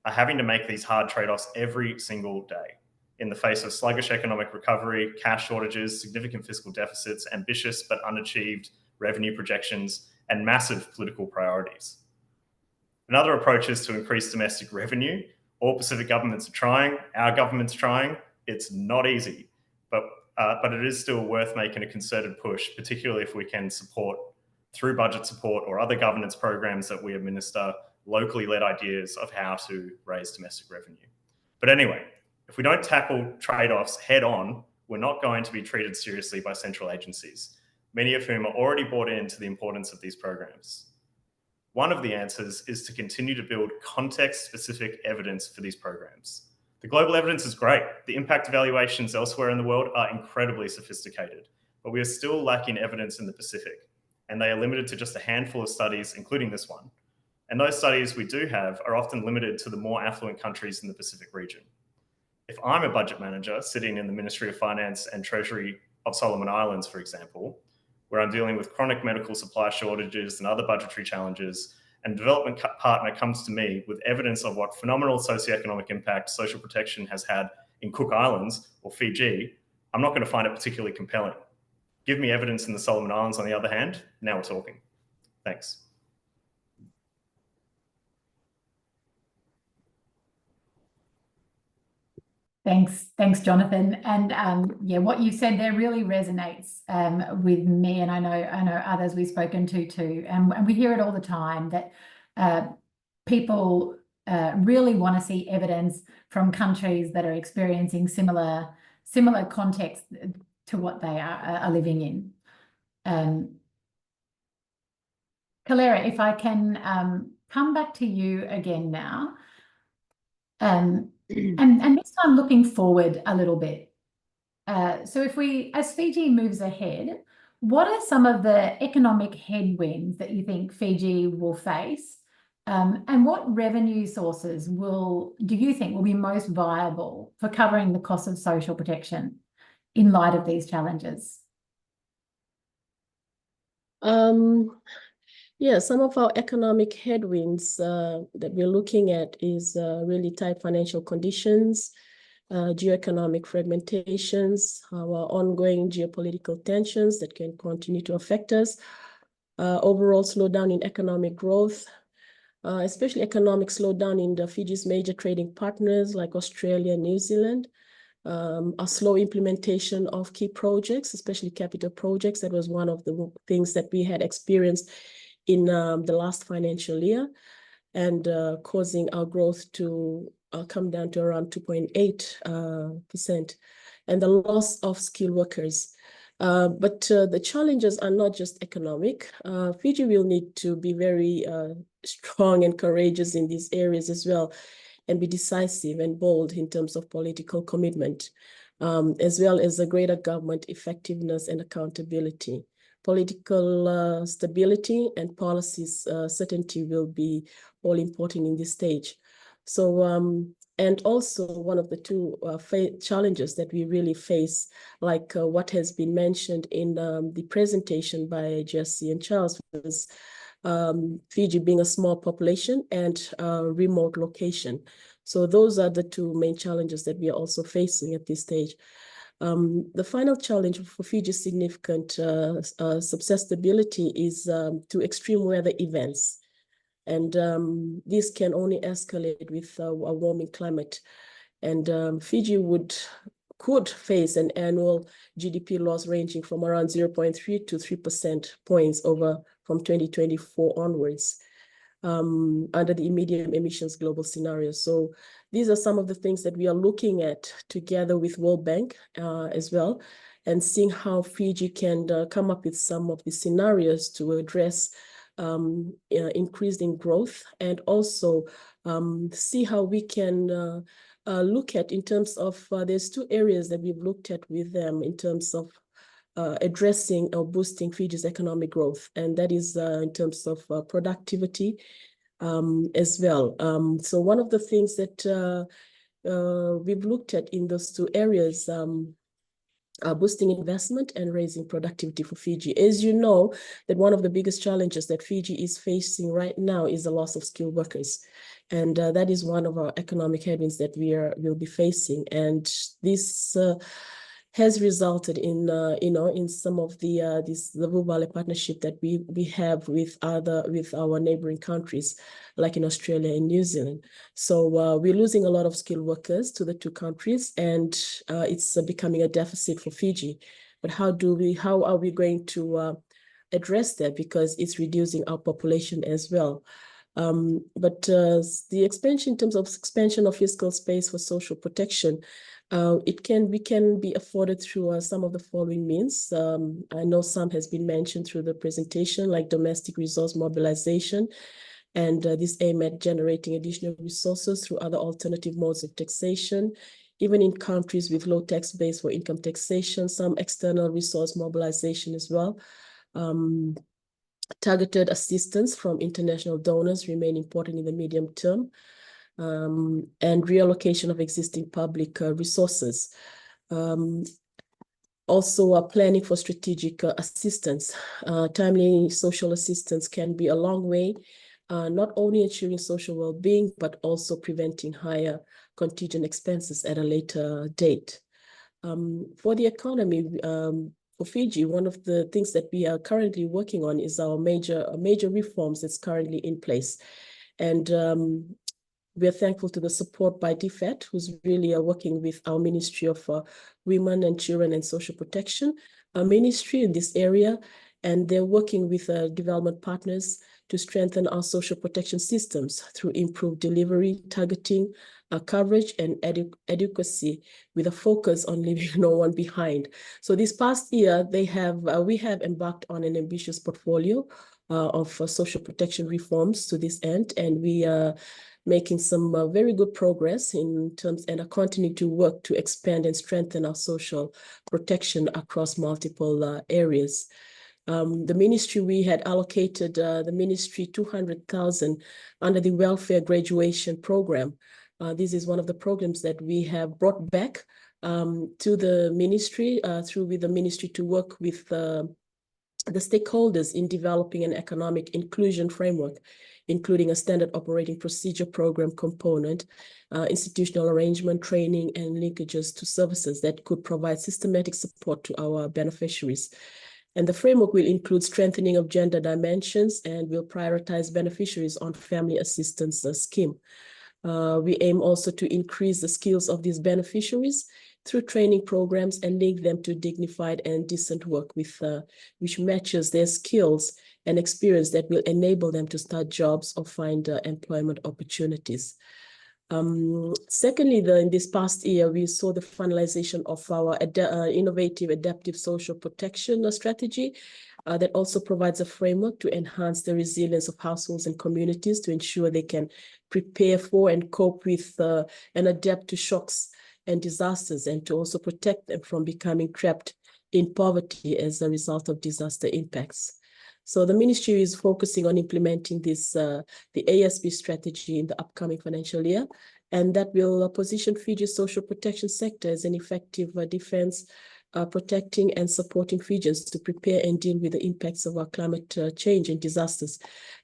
are having to make these hard trade-offs every single day in the face of sluggish economic recovery, cash shortages, significant fiscal deficits, ambitious but unachieved revenue projections, and massive political priorities. Another approach is to increase domestic revenue. All Pacific governments are trying, our government's trying. It's not easy, but it is still worth making a concerted push, particularly if we can support through budget support or other governance programs that we administer locally led ideas of how to raise domestic revenue. But anyway, if we don't tackle trade-offs head on, we're not going to be treated seriously by central agencies, many of whom are already bought into the importance of these programs. One of the answers is to continue to build context-specific evidence for these programs. The global evidence is great. The impact evaluations elsewhere in the world are incredibly sophisticated, but we are still lacking evidence in the Pacific, and they are limited to just a handful of studies, including this one. And those studies we do have are often limited to the more affluent countries in the Pacific region. If I'm a budget manager sitting in the Ministry of Finance and Treasury of Solomon Islands, for example, where I'm dealing with chronic medical supply shortages and other budgetary challenges, and a development partner comes to me with evidence of what phenomenal socioeconomic impact social protection has had in Cook Islands or Fiji, I'm not going to find it particularly compelling. Give me evidence in the Solomon Islands, on the other hand, now we're talking. Thanks. Thanks, Jonathan. And yeah, what you said there really resonates with me, and I know others we've spoken to too. And we hear it all the time that people really want to see evidence from countries that are experiencing similar context to what they are living in. Clara, if I can come back to you again now. And this time looking forward a little bit. So as Fiji moves ahead, what are some of the economic headwinds that you think Fiji will face? And what revenue sources do you think will be most viable for covering the cost of social protection in light of these challenges? Yeah, some of our economic headwinds that we're looking at is really tight financial conditions, geoeconomic fragmentations, our ongoing geopolitical tensions that can continue to affect us, overall slowdown in economic growth, especially economic slowdown in the Fiji's major trading partners like Australia and New Zealand, a slow implementation of key projects, especially capital projects. That was one of the things that we had experienced in the last financial year, and causing our growth to come down to around 2.8%, and the loss of skilled workers. But the challenges are not just economic. Fiji will need to be very strong and courageous in these areas as well, and be decisive and bold in terms of political commitment, as well as a greater government effectiveness and accountability. political stability and policies certainty will be all important in this stage. So, and also one of the two challenges that we really face, like what has been mentioned in the presentation by Jesse and Charles, was Fiji being a small population and remote location. So those are the two main challenges that we are also facing at this stage. The final challenge for Fiji's significant susceptibility is to extreme weather events. And this can only escalate with a warming climate. And Fiji could face an annual GDP loss ranging from around 0.3 to 3% points from 2024 onwards under the immediate emissions global scenario. So these are some of the things that we are looking at together with World Bank as well, and seeing how Fiji can come up with some of the scenarios to address increasing growth, and also see how we can look at in terms of, there's two areas that we've looked at with them in terms of addressing or boosting Fiji's economic growth, and that is in terms of productivity as well. So one of the things that we've looked at in those two areas, boosting investment and raising productivity for Fiji. As you know, that one of the biggest challenges that Fiji is facing right now is the loss of skilled workers. And that is one of our economic headwinds that we'll be facing. And this has resulted in, in some of the Vuvale partnership that we have with our neighboring countries, like in Australia and New Zealand. So we're losing a lot of skilled workers to the two countries, and it's becoming a deficit for Fiji. But how are we going to address that? Because it's reducing our population as well. But the expansion, in terms of expansion of fiscal space for social protection, we can be afforded through some of the following means. I know some has been mentioned through the presentation, like domestic resource mobilization, and this aim at generating additional resources through other alternative modes of taxation. Even in countries with low tax base for income taxation, some external resource mobilization as well. Targeted assistance from international donors remain important in the medium term. And reallocation of existing public resources. Also, planning for strategic assistance. Timely social assistance can be a long way, not only ensuring social well-being, but also preventing higher contingent expenses at a later date. For the economy, for Fiji, one of the things that we are currently working on is our major reforms that's currently in place. And we are thankful to the support by DFAT, who's really working with our Ministry of Women and Children and Social Protection, our ministry in this area, and they're working with development partners to strengthen our social protection systems through improved delivery, targeting, coverage, and adequacy, with a focus on leaving no one behind. So this past year, we have embarked on an ambitious portfolio of social protection reforms to this end, and we are making some very good progress in terms, and are continuing to work to expand and strengthen our social protection across multiple areas. The ministry, we had allocated the ministry 200,000 under the welfare graduation program. This is one of the programs that we have brought back to the ministry with the ministry to work with the stakeholders in developing an economic inclusion framework, including a standard operating procedure program component, institutional arrangement, training, and linkages to services that could provide systematic support to our beneficiaries. And the framework will include strengthening of gender dimensions and will prioritize beneficiaries on family assistance scheme. We aim also to increase the skills of these beneficiaries through training programs and link them to dignified and decent work with which matches their skills and experience that will enable them to start jobs or find employment opportunities. Secondly, in this past year, we saw the finalization of our innovative adaptive social protection strategy that also provides a framework to enhance the resilience of households and communities to ensure they can prepare for and cope with and adapt to shocks and disasters, and to also protect them from becoming trapped in poverty as a result of disaster impacts. So the ministry is focusing on implementing this, the ASB strategy in the upcoming financial year, and that will position Fiji's social protection sector as an effective defense, protecting and supporting Fijians to prepare and deal with the impacts of our climate change and disasters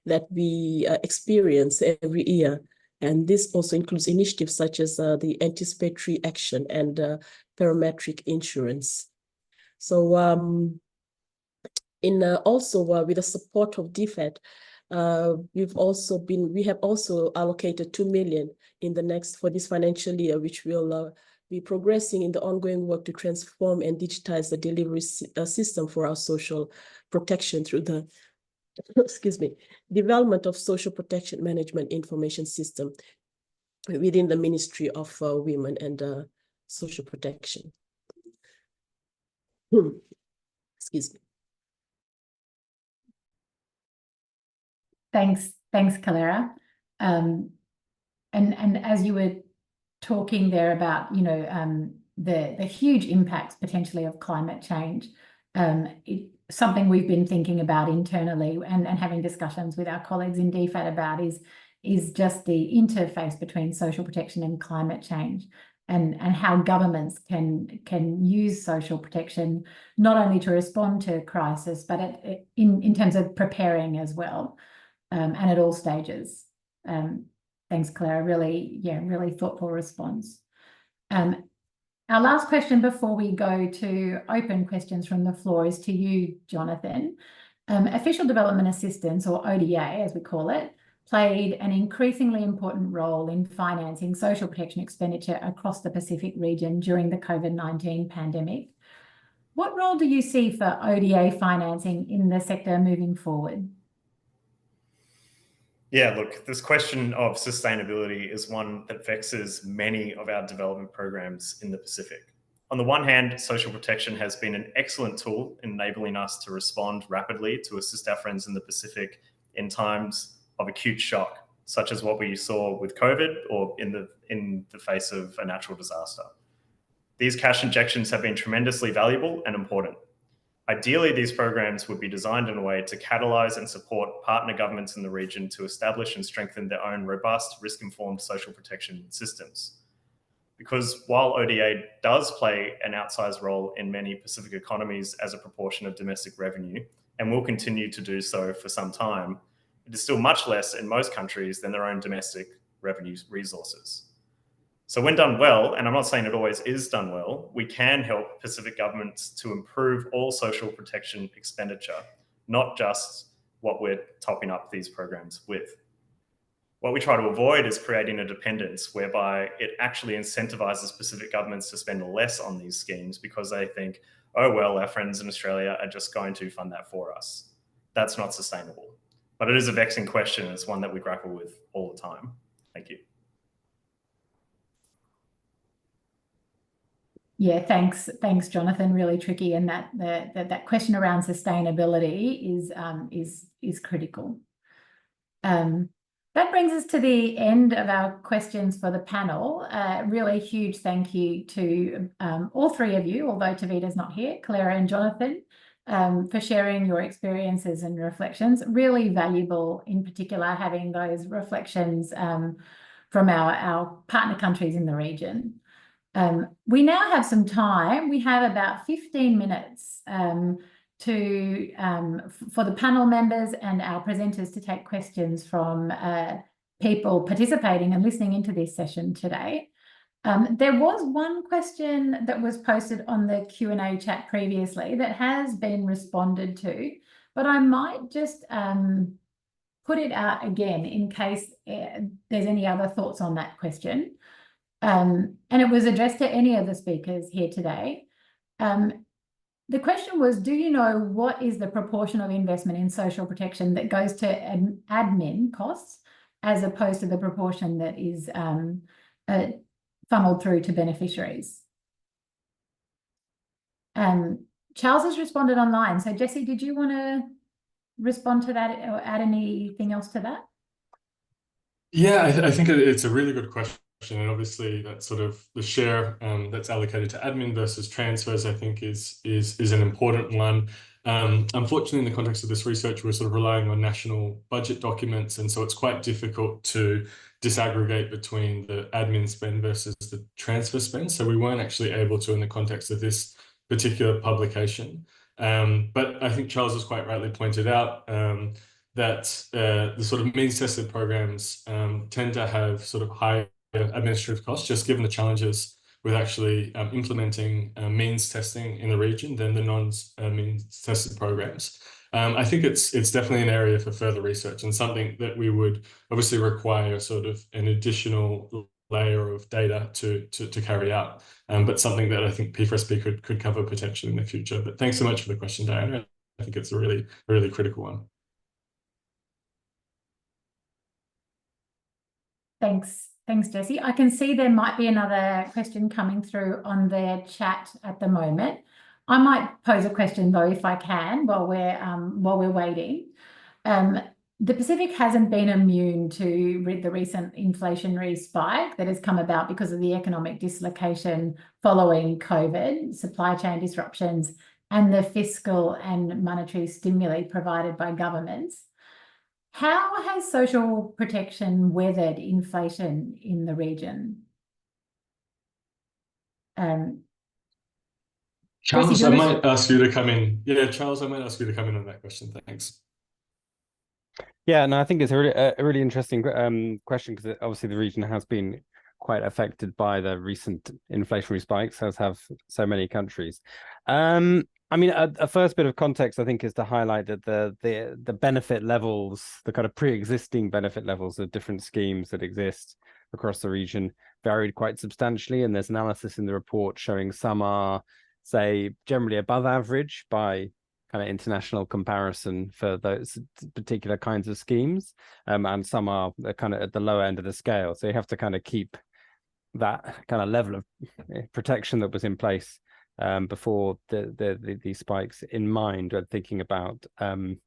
that we experience every year. And this also includes initiatives such as the anticipatory action and parametric insurance. So also with the support of DFAT, we have also allocated 2 million for this financial year, which will be progressing in the ongoing work to transform and digitize the delivery system for our social protection through the development of social protection management information system within the Ministry of Women and Social Protection. Excuse me. Thanks, Clara. And as you were talking there about, the huge impacts potentially of climate change, something we've been thinking about internally and having discussions with our colleagues in DFAT about is just the interface between social protection and climate change, and how governments can use social protection not only to respond to crisis, but in terms of preparing as well, and at all stages. Thanks, Clara. Really thoughtful response. Our last question before we go to open questions from the floor is to you, Jonathan. Official Development Assistance, or ODA as we call it, played an increasingly important role in financing social protection expenditure across the Pacific region during the COVID-19 pandemic. What role do you see for ODA financing in the sector moving forward? Yeah, look, this question of sustainability is one that vexes many of our development programs in the Pacific. On the one hand, social protection has been an excellent tool in enabling us to respond rapidly to assist our friends in the Pacific in times of acute shock, such as what we saw with COVID or in the face of a natural disaster. These cash injections have been tremendously valuable and important. Ideally, these programs would be designed in a way to catalyse and support partner governments in the region to establish and strengthen their own robust, risk-informed social protection systems. Because while ODA does play an outsized role in many Pacific economies as a proportion of domestic revenue, and will continue to do so for some time, it is still much less in most countries than their own domestic revenue resources. So when done well, and I'm not saying it always is done well, we can help Pacific governments to improve all social protection expenditure, not just what we're topping up these programs with. What we try to avoid is creating a dependence whereby it actually incentivizes Pacific governments to spend less on these schemes because they think, oh, well, our friends in Australia are just going to fund that for us. That's not sustainable. But it is a vexing question. It's one that we grapple with all the time. Thank you. Yeah, thanks, Jonathan. Really tricky, and that question around sustainability is critical. That brings us to the end of our questions for the panel. Really huge thank you to all three of you, although Tavita's not here, Clara and Jonathan, for sharing your experiences and reflections. Really valuable, in particular, having those reflections from our partner countries in the region. We now have some time. We have about 15 minutes for the panel members and our presenters to take questions from people participating and listening into this session today. There was one question that was posted on the Q&A chat previously that has been responded to, but I might just put it out again in case there's any other thoughts on that question. And it was addressed to any of the speakers here today. The question was, do you know what is the proportion of investment in social protection that goes to admin costs as opposed to the proportion that is funneled through to beneficiaries? Charles has responded online. So Jessie, did you want to respond to that or add anything else to that? Yeah, I think it's a really good question. and obviously that sort of the share that's allocated to admin versus transfers, I think is an important one. Unfortunately, in the context of this research, we're sort of relying on national budget documents, and so it's quite difficult to disaggregate between the admin spend versus the transfer spend. So we weren't actually able to in the context of this particular publication. But I think Charles has quite rightly pointed out that the sort of means tested programs tend to have sort of high administrative costs, just given the challenges with actually implementing means testing in the region than the non-means tested programs. I think it's definitely an area for further research and something that we would obviously require sort of an additional layer of data to carry out, but something that I think P4SP could cover potentially in the future. But thanks so much for the question, Diana. I think it's a really critical one. Thanks, Jesse. I can see there might be another question coming through on their chat at the moment. I might pose a question though, if I can, while we're waiting. The Pacific hasn't been immune to the recent inflationary spike that has come about because of the economic dislocation following COVID, supply chain disruptions, and the fiscal and monetary stimuli provided by governments. How has social protection weathered inflation in the region? Charles, Jesse, I might ask you to come in. Yeah, Charles, I might ask you to come in on that question. Thanks. Yeah, no, I think it's a really interesting question, because obviously the region has been quite affected by the recent inflationary spikes, as have so many countries. I mean, a first bit of context, I think, is to highlight that the benefit levels, the kind of pre-existing benefit levels of different schemes that exist across the region varied quite substantially. And there's analysis in the report showing some are, say, generally above average by kind of international comparison for those particular kinds of schemes. And some are kind of at the lower end of the scale. So you have to kind of keep that kind of level of protection that was in place before these spikes in mind when thinking about the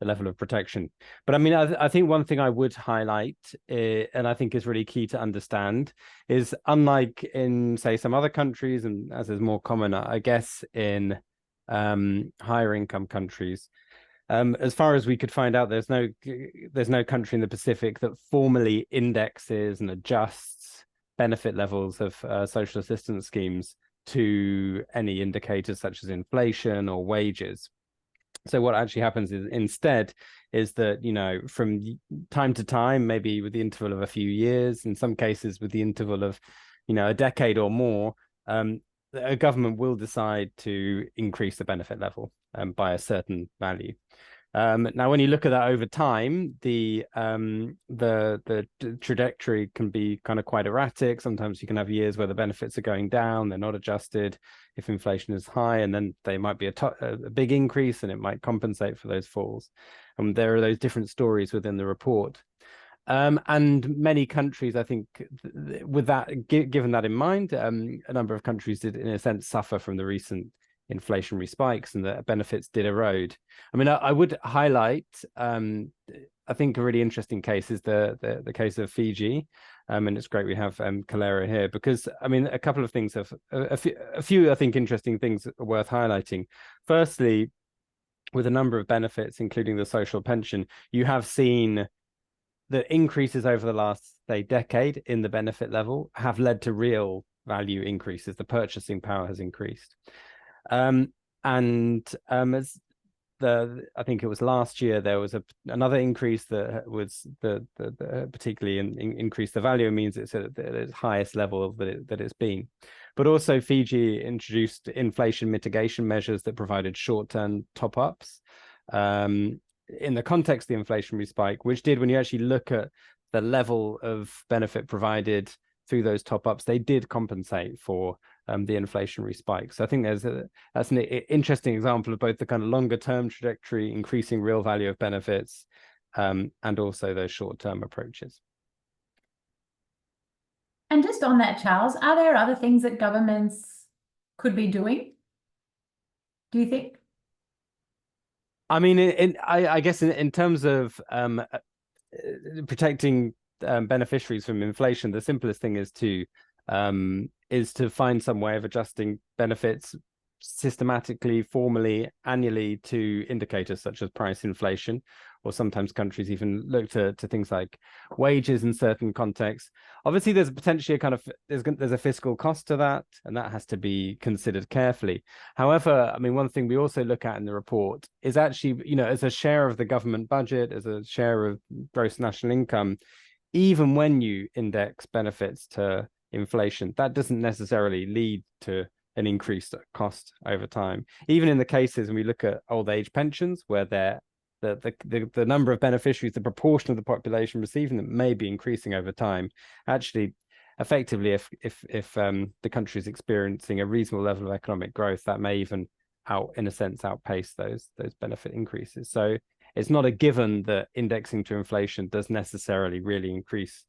level of protection. But I mean, I think one thing I would highlight, and I think is really key to understand, is unlike in, say, some other countries, and as is more common, I guess, in higher income countries, as far as we could find out, there's no country in the Pacific that formally indexes and adjusts benefit levels of social assistance schemes to any indicators such as inflation or wages. So what actually happens is instead is that, you know, from time to time, maybe with the interval of a few years, in some cases with the interval of, you know, a decade or more, a government will decide to increase the benefit level by a certain value. Now, when you look at that over time, the trajectory can be kind of quite erratic. Sometimes you can have years where the benefits are going down, they're not adjusted if inflation is high, and then they might be a big increase and it might compensate for those falls. And there are those different stories within the report. And many countries, I think, with that, given that in mind, a number of countries did, in a sense, suffer from the recent inflationary spikes, and the benefits did erode. I mean, I would highlight, I think, a really interesting case is the case of Fiji, and it's great we have Kalera here, because I mean, a couple of things have a few I think interesting things are worth highlighting. Firstly, with a number of benefits, including the social pension, you have seen the increases over the last, say, decade in the benefit level have led to real value increases. The purchasing power has increased. As I think it was last year, there was another increase that was particularly increased the value. It means it's at its highest level that it's been. But also Fiji introduced inflation mitigation measures that provided short-term top-ups in the context of the inflationary spike, which did, when you actually look at the level of benefit provided through those top-ups, they did compensate for the inflationary spike. So I think that's an interesting example of both the kind of longer-term trajectory, increasing real value of benefits, and also those short-term approaches. And just on that, Charles, are there other things that governments could be doing, do you think? I mean, I guess in terms of protecting beneficiaries from inflation, the simplest thing is to find some way of adjusting benefits systematically, formally, annually to indicators such as price inflation, or sometimes countries even look to things like wages in certain contexts. Obviously, there's potentially a kind of there's a fiscal cost to that, and that has to be considered carefully. However, I mean, one thing we also look at in the report is actually, you know, as a share of the government budget, as a share of gross national income, even when you index benefits to inflation, that doesn't necessarily lead to an increased cost over time. Even in the cases when we look at old age pensions, where the number of beneficiaries, the proportion of the population receiving them may be increasing over time. Actually, effectively, if the country is experiencing a reasonable level of economic growth, that may even in a sense outpace those benefit increases. So it's not a given that indexing to inflation does necessarily really increase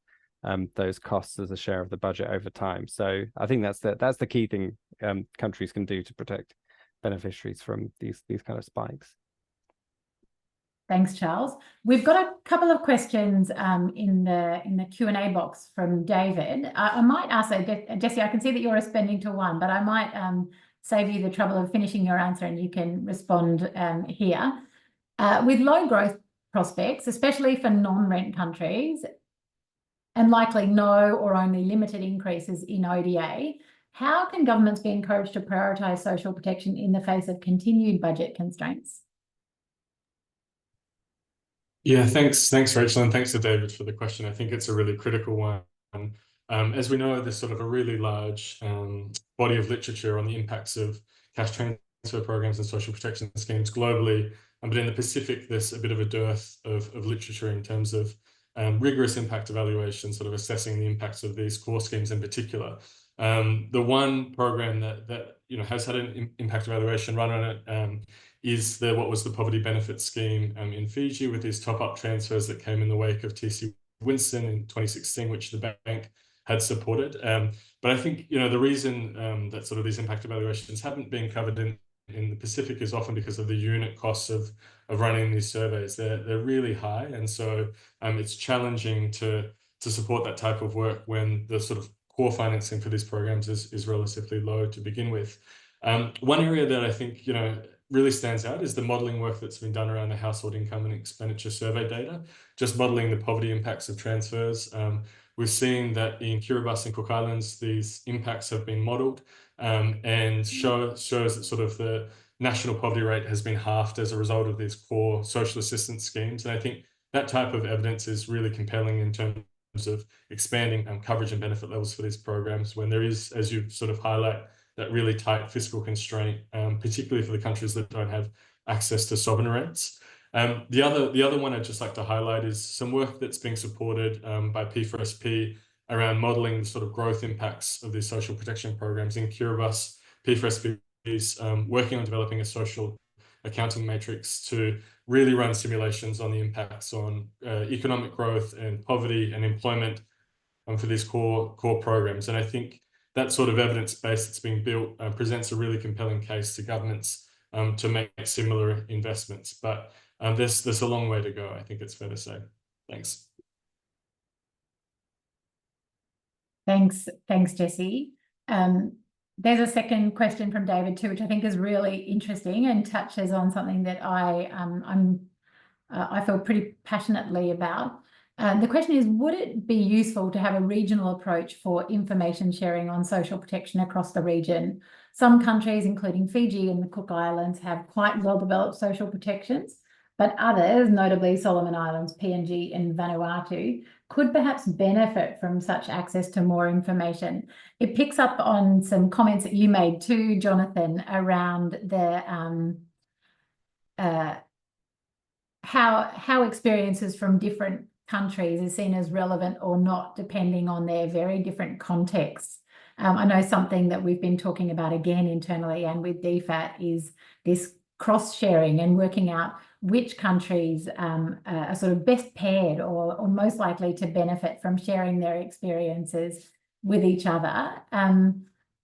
those costs as a share of the budget over time. So I think that's the key thing countries can do to protect beneficiaries from these kind of spikes. Thanks, Charles. We've got a couple of questions in the Q&A box from David. I might ask, Jesse, I can see that you're responding to one, but I might save you the trouble of finishing your answer and you can respond here. With low growth prospects, especially for non-rent countries, and likely no or only limited increases in ODA, how can governments be encouraged to prioritise social protection in the face of continued budget constraints? Yeah, thanks, Rachel, and thanks to David for the question. I think it's a really critical one. As we know, there's sort of a really large body of literature on the impacts of cash transfer programs and social protection schemes globally. But in the Pacific, there's a bit of a dearth of literature in terms of rigorous impact evaluation, sort of assessing the impacts of these core schemes in particular. The one program that has had an impact evaluation run on it is what was the poverty benefit scheme in Fiji, with these top-up transfers that came in the wake of TC Winston in 2016, which the bank had supported. But I think the reason that sort of these impact evaluations haven't been covered in the Pacific is often because of the unit costs of running these surveys. They're really high, and so it's challenging to support that type of work when the sort of core financing for these programs is relatively low to begin with. One area that I think really stands out is the modelling work that's been done around the household income and expenditure survey data, just modelling the poverty impacts of transfers. We've seen that in Kiribati and Cook Islands, these impacts have been modelled and shows that sort of the national poverty rate has been halved as a result of these core social assistance schemes. And I think that type of evidence is really compelling in terms of expanding coverage and benefit levels for these programs when there is, as you sort of highlight, that really tight fiscal constraint, particularly for the countries that don't have access to sovereign rates. The other one I'd just like to highlight is some work that's being supported by P4SP around modelling the sort of growth impacts of these social protection programs in Kiribati. P4SP is working on developing a social accounting matrix to really run simulations on the impacts on economic growth and poverty and employment for these core programs. And I think that sort of evidence base that's being built presents a really compelling case to governments to make similar investments. But there's a long way to go, I think it's fair to say. Thanks. Thanks, Jesse. There's a second question from David too, which I think is really interesting and touches on something that I feel pretty passionately about. The question is, would it be useful to have a regional approach for information sharing on social protection across the region? Some countries, including Fiji and the Cook Islands, have quite well-developed social protections, but others, notably Solomon Islands, PNG and Vanuatu, could perhaps benefit from such access to more information. It picks up on some comments that you made too, Jonathan, around the how experiences from different countries is seen as relevant or not, depending on their very different contexts. I know something that we've been talking about again internally and with DFAT is this cross-sharing and working out which countries are sort of best paired or most likely to benefit from sharing their experiences with each other.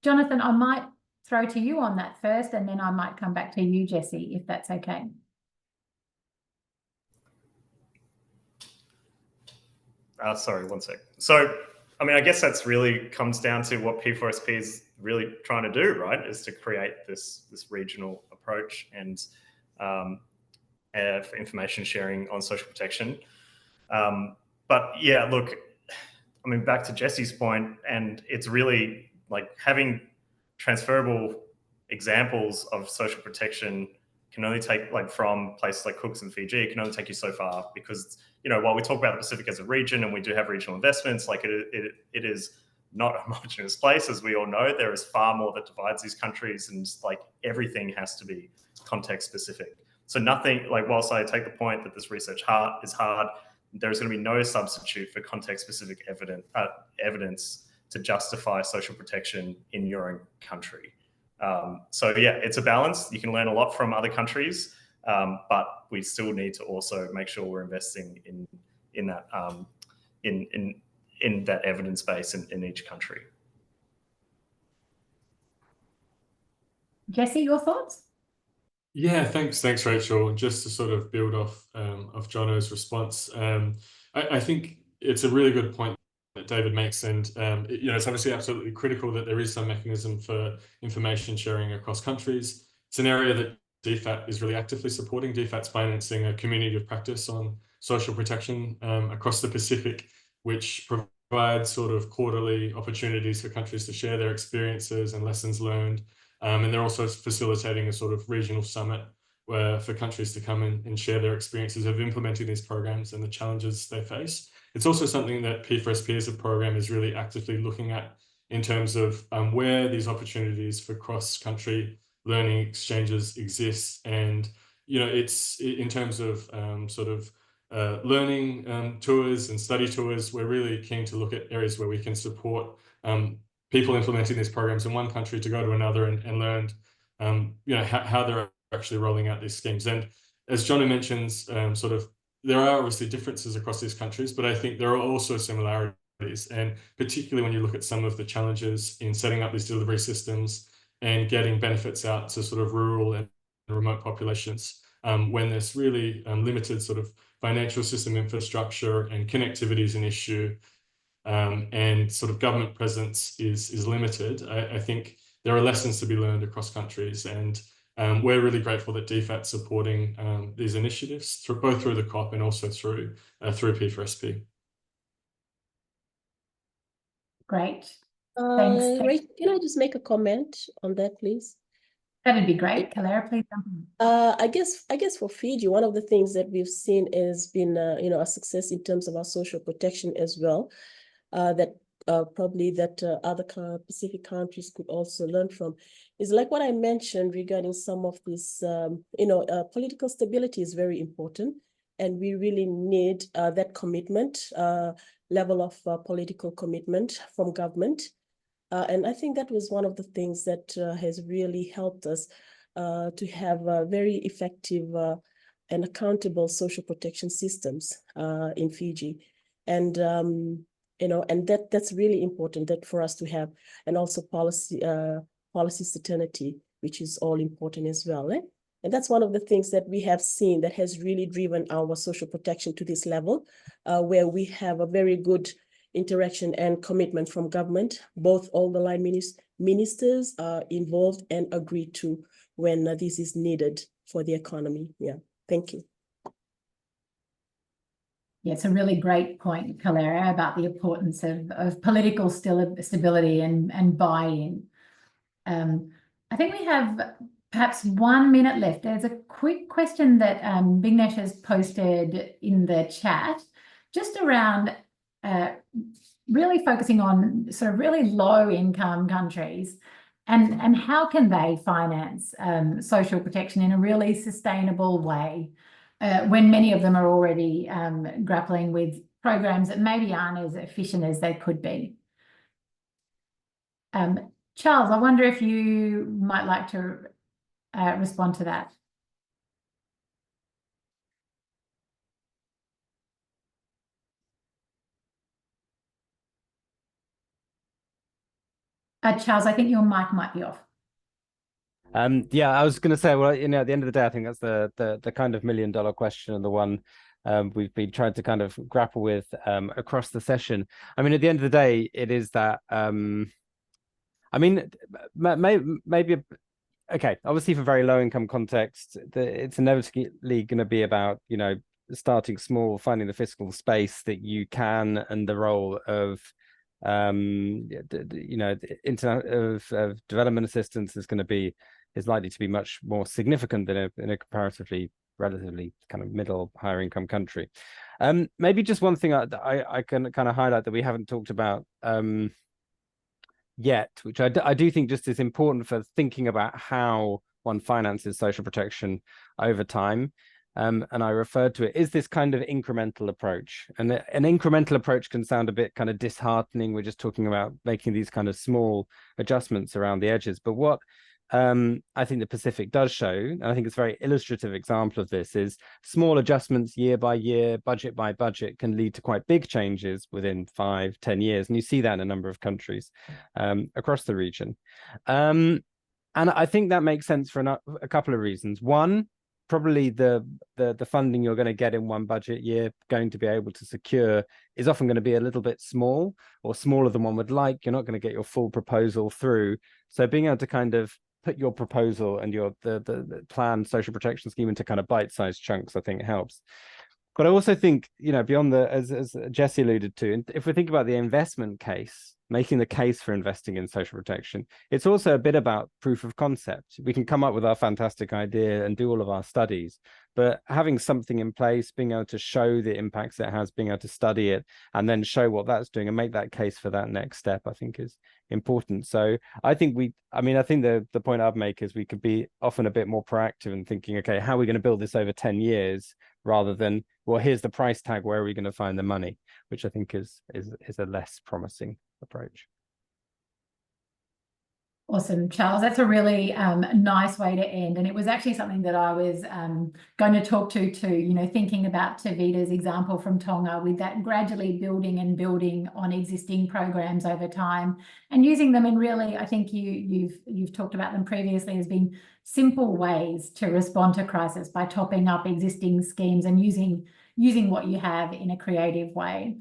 Jonathan, I might throw to you on that first, and then I might come back to you, Jesse, if that's okay. sorry, one sec. So, I mean, I guess that's really comes down to what P4SP is really trying to do, right? Is to create this regional approach and for information sharing on social protection. But yeah, look, I mean, back to Jesse's point, and it's really like having transferable examples of social protection can only take, like, from places like Cooks and Fiji, it can only take you so far, because, you know, while we talk about the Pacific as a region and we do have regional investments, like it is not a homogenous place, as we all know. There is far more that divides these countries, and like everything has to be context specific. So nothing, like, whilst I take the point that this research is hard, there's going to be no substitute for context specific evidence to justify social protection in your own country. So yeah, it's a balance. You can learn a lot from other countries, but we still need to also make sure we're investing in that in that evidence base in each country. Jesse, your thoughts? Yeah, thanks, Rachel. Just to sort of build off of Jono's response, I think it's a really good point that David makes, and you know, it's obviously absolutely critical that there is some mechanism for information sharing across countries. It's an area that DFAT is really actively supporting. DFAT's financing a community of practice on social protection across the Pacific, which provides sort of quarterly opportunities for countries to share their experiences and lessons learned. And they're also facilitating a sort of regional summit for countries to come and share their experiences of implementing these programs and the challenges they face. It's also something that P4SP as a program is really actively looking at in terms of where these opportunities for cross-country learning exchanges exist. And, you know, it's in terms of learning tours and study tours, we're really keen to look at areas where we can support people implementing these programs in one country to go to another and learn, you know, how they're actually rolling out these schemes. And as Johnny mentions, there are obviously differences across these countries, but I think there are also similarities. And particularly when you look at some of the challenges in setting up these delivery systems and getting benefits out to sort of rural and remote populations, when there's really limited sort of financial system infrastructure and connectivity is an issue, and sort of government presence is limited. I think there are lessons to be learned across countries, and we're really grateful that DFAT's supporting these initiatives both through the COP and also through P4SP. Great. Thanks. Rachel, can I just make a comment on that, please? That'd be great. Clara, please jump in. I guess for Fiji, one of the things that we've seen has been you know, a success in terms of our social protection as well, that probably that other Pacific countries could also learn from, is like what I mentioned regarding some of this, you know, political stability is very important, and we really need that commitment, level of political commitment from government. And I think that was one of the things that has really helped us to have very effective and accountable social protection systems in Fiji. And you know, and that's really important that for us to have, and also policy certainty, which is all important as well. And that's one of the things that we have seen that has really driven our social protection to this level, where we have a very good interaction and commitment from government. Both all the line ministers are involved and agree to when this is needed for the economy. Yeah, thank you. Yeah, it's a really great point, Clara, about the importance of political stability and buy-in. I think we have perhaps 1 minute left. There's a quick question that Bignesh has posted in the chat, just around really focusing on sort of really low income countries and how can they finance social protection in a really sustainable way when many of them are already grappling with programs that maybe aren't as efficient as they could be. Charles, I wonder if you might like to respond to that. Charles, I think your mic might be off. Yeah, I was going to say, well, you know, at the end of the day, I think that's the kind of $1 million question, and the one we've been trying to kind of grapple with across the session. I mean, at the end of the day, it is that, I mean, maybe, okay, obviously for very low income context, it's inevitably going to be about, you know, starting small, finding the fiscal space that you can, and the role of, you know, of development assistance is likely to be much more significant than in a comparatively relatively kind of middle higher income country. Maybe just one thing I can kind of highlight that we haven't talked about yet, which I do think just is important for thinking about how one finances social protection over time. And I referred to it, is this kind of incremental approach. And an incremental approach can sound a bit kind of disheartening. We're just talking about making these kind of small adjustments around the edges. But what I think the Pacific does show, and I think it's a very illustrative example of this, is small adjustments year by year, budget by budget, can lead to quite big changes within 5-10 years. And you see that in a number of countries across the region. And I think that makes sense for a couple of reasons. One, probably the funding you're going to get in one budget year going to be able to secure is often going to be a little bit small, or smaller than one would like. You're not going to get your full proposal through. So being able to kind of put your proposal and the planned social protection scheme into kind of bite-sized chunks, I think helps. But I also think, you know, beyond as Jesse alluded to, if we think about the investment case, making the case for investing in social protection, it's also a bit about proof of concept. We can come up with our fantastic idea and do all of our studies, but having something in place, being able to show the impacts it has, being able to study it, and then show what that's doing and make that case for that next step, I think is important. So I think the point I'd make is we could be often a bit more proactive in thinking, okay, how are we going to build this over 10 years rather than, well, here's the price tag, where are we going to find the money, which I think is a less promising approach. Awesome, Charles. That's a really nice way to end. And it was actually something that I was going to talk to too, you know, thinking about Tavita's example from Tonga, with that gradually building on existing programs over time and using them in really, I think you've talked about them previously as being simple ways to respond to crisis by topping up existing schemes and using what you have in a creative way.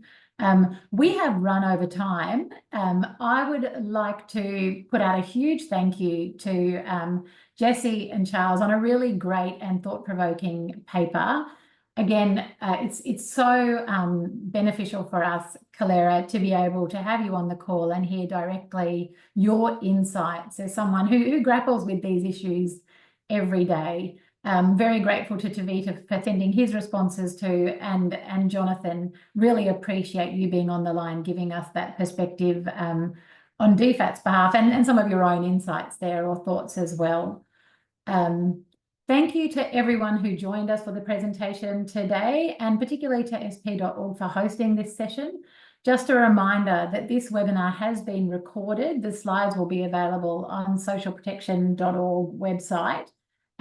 We have run over time. I would like to put out a huge thank you to Jesse and Charles on a really great and thought-provoking paper. Again, it's so beneficial for us, Kalera, to be able to have you on the call and hear directly your insights as someone who grapples with these issues every day. Very grateful to Tavita for sending his responses to, and Jonathan, really appreciate you being on the line, giving us that perspective on DFAT's behalf, and some of your own insights there or thoughts as well. Thank you to everyone who joined us for the presentation today, and particularly to sp.org for hosting this session. Just a reminder that this webinar has been recorded. The slides will be available on socialprotection.org website,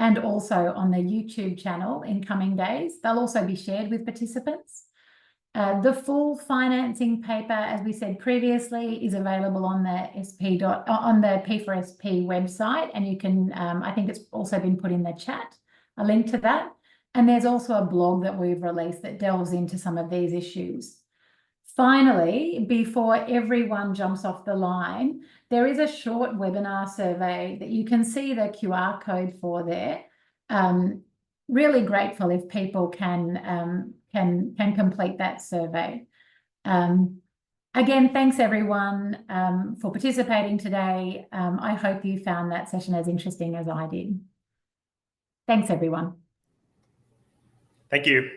and also on the YouTube channel in coming days. They'll also be shared with participants. The full financing paper, as we said previously, is available on the P4SP website, and you can, I think it's also been put in the chat, a link to that. And there's also a blog that we've released that delves into some of these issues. Finally, before everyone jumps off the line, there is a short webinar survey that you can see the QR code for there. Really grateful if people can complete that survey. Again, thanks everyone for participating today. I hope you found that session as interesting as I did. Thanks everyone. Thank you.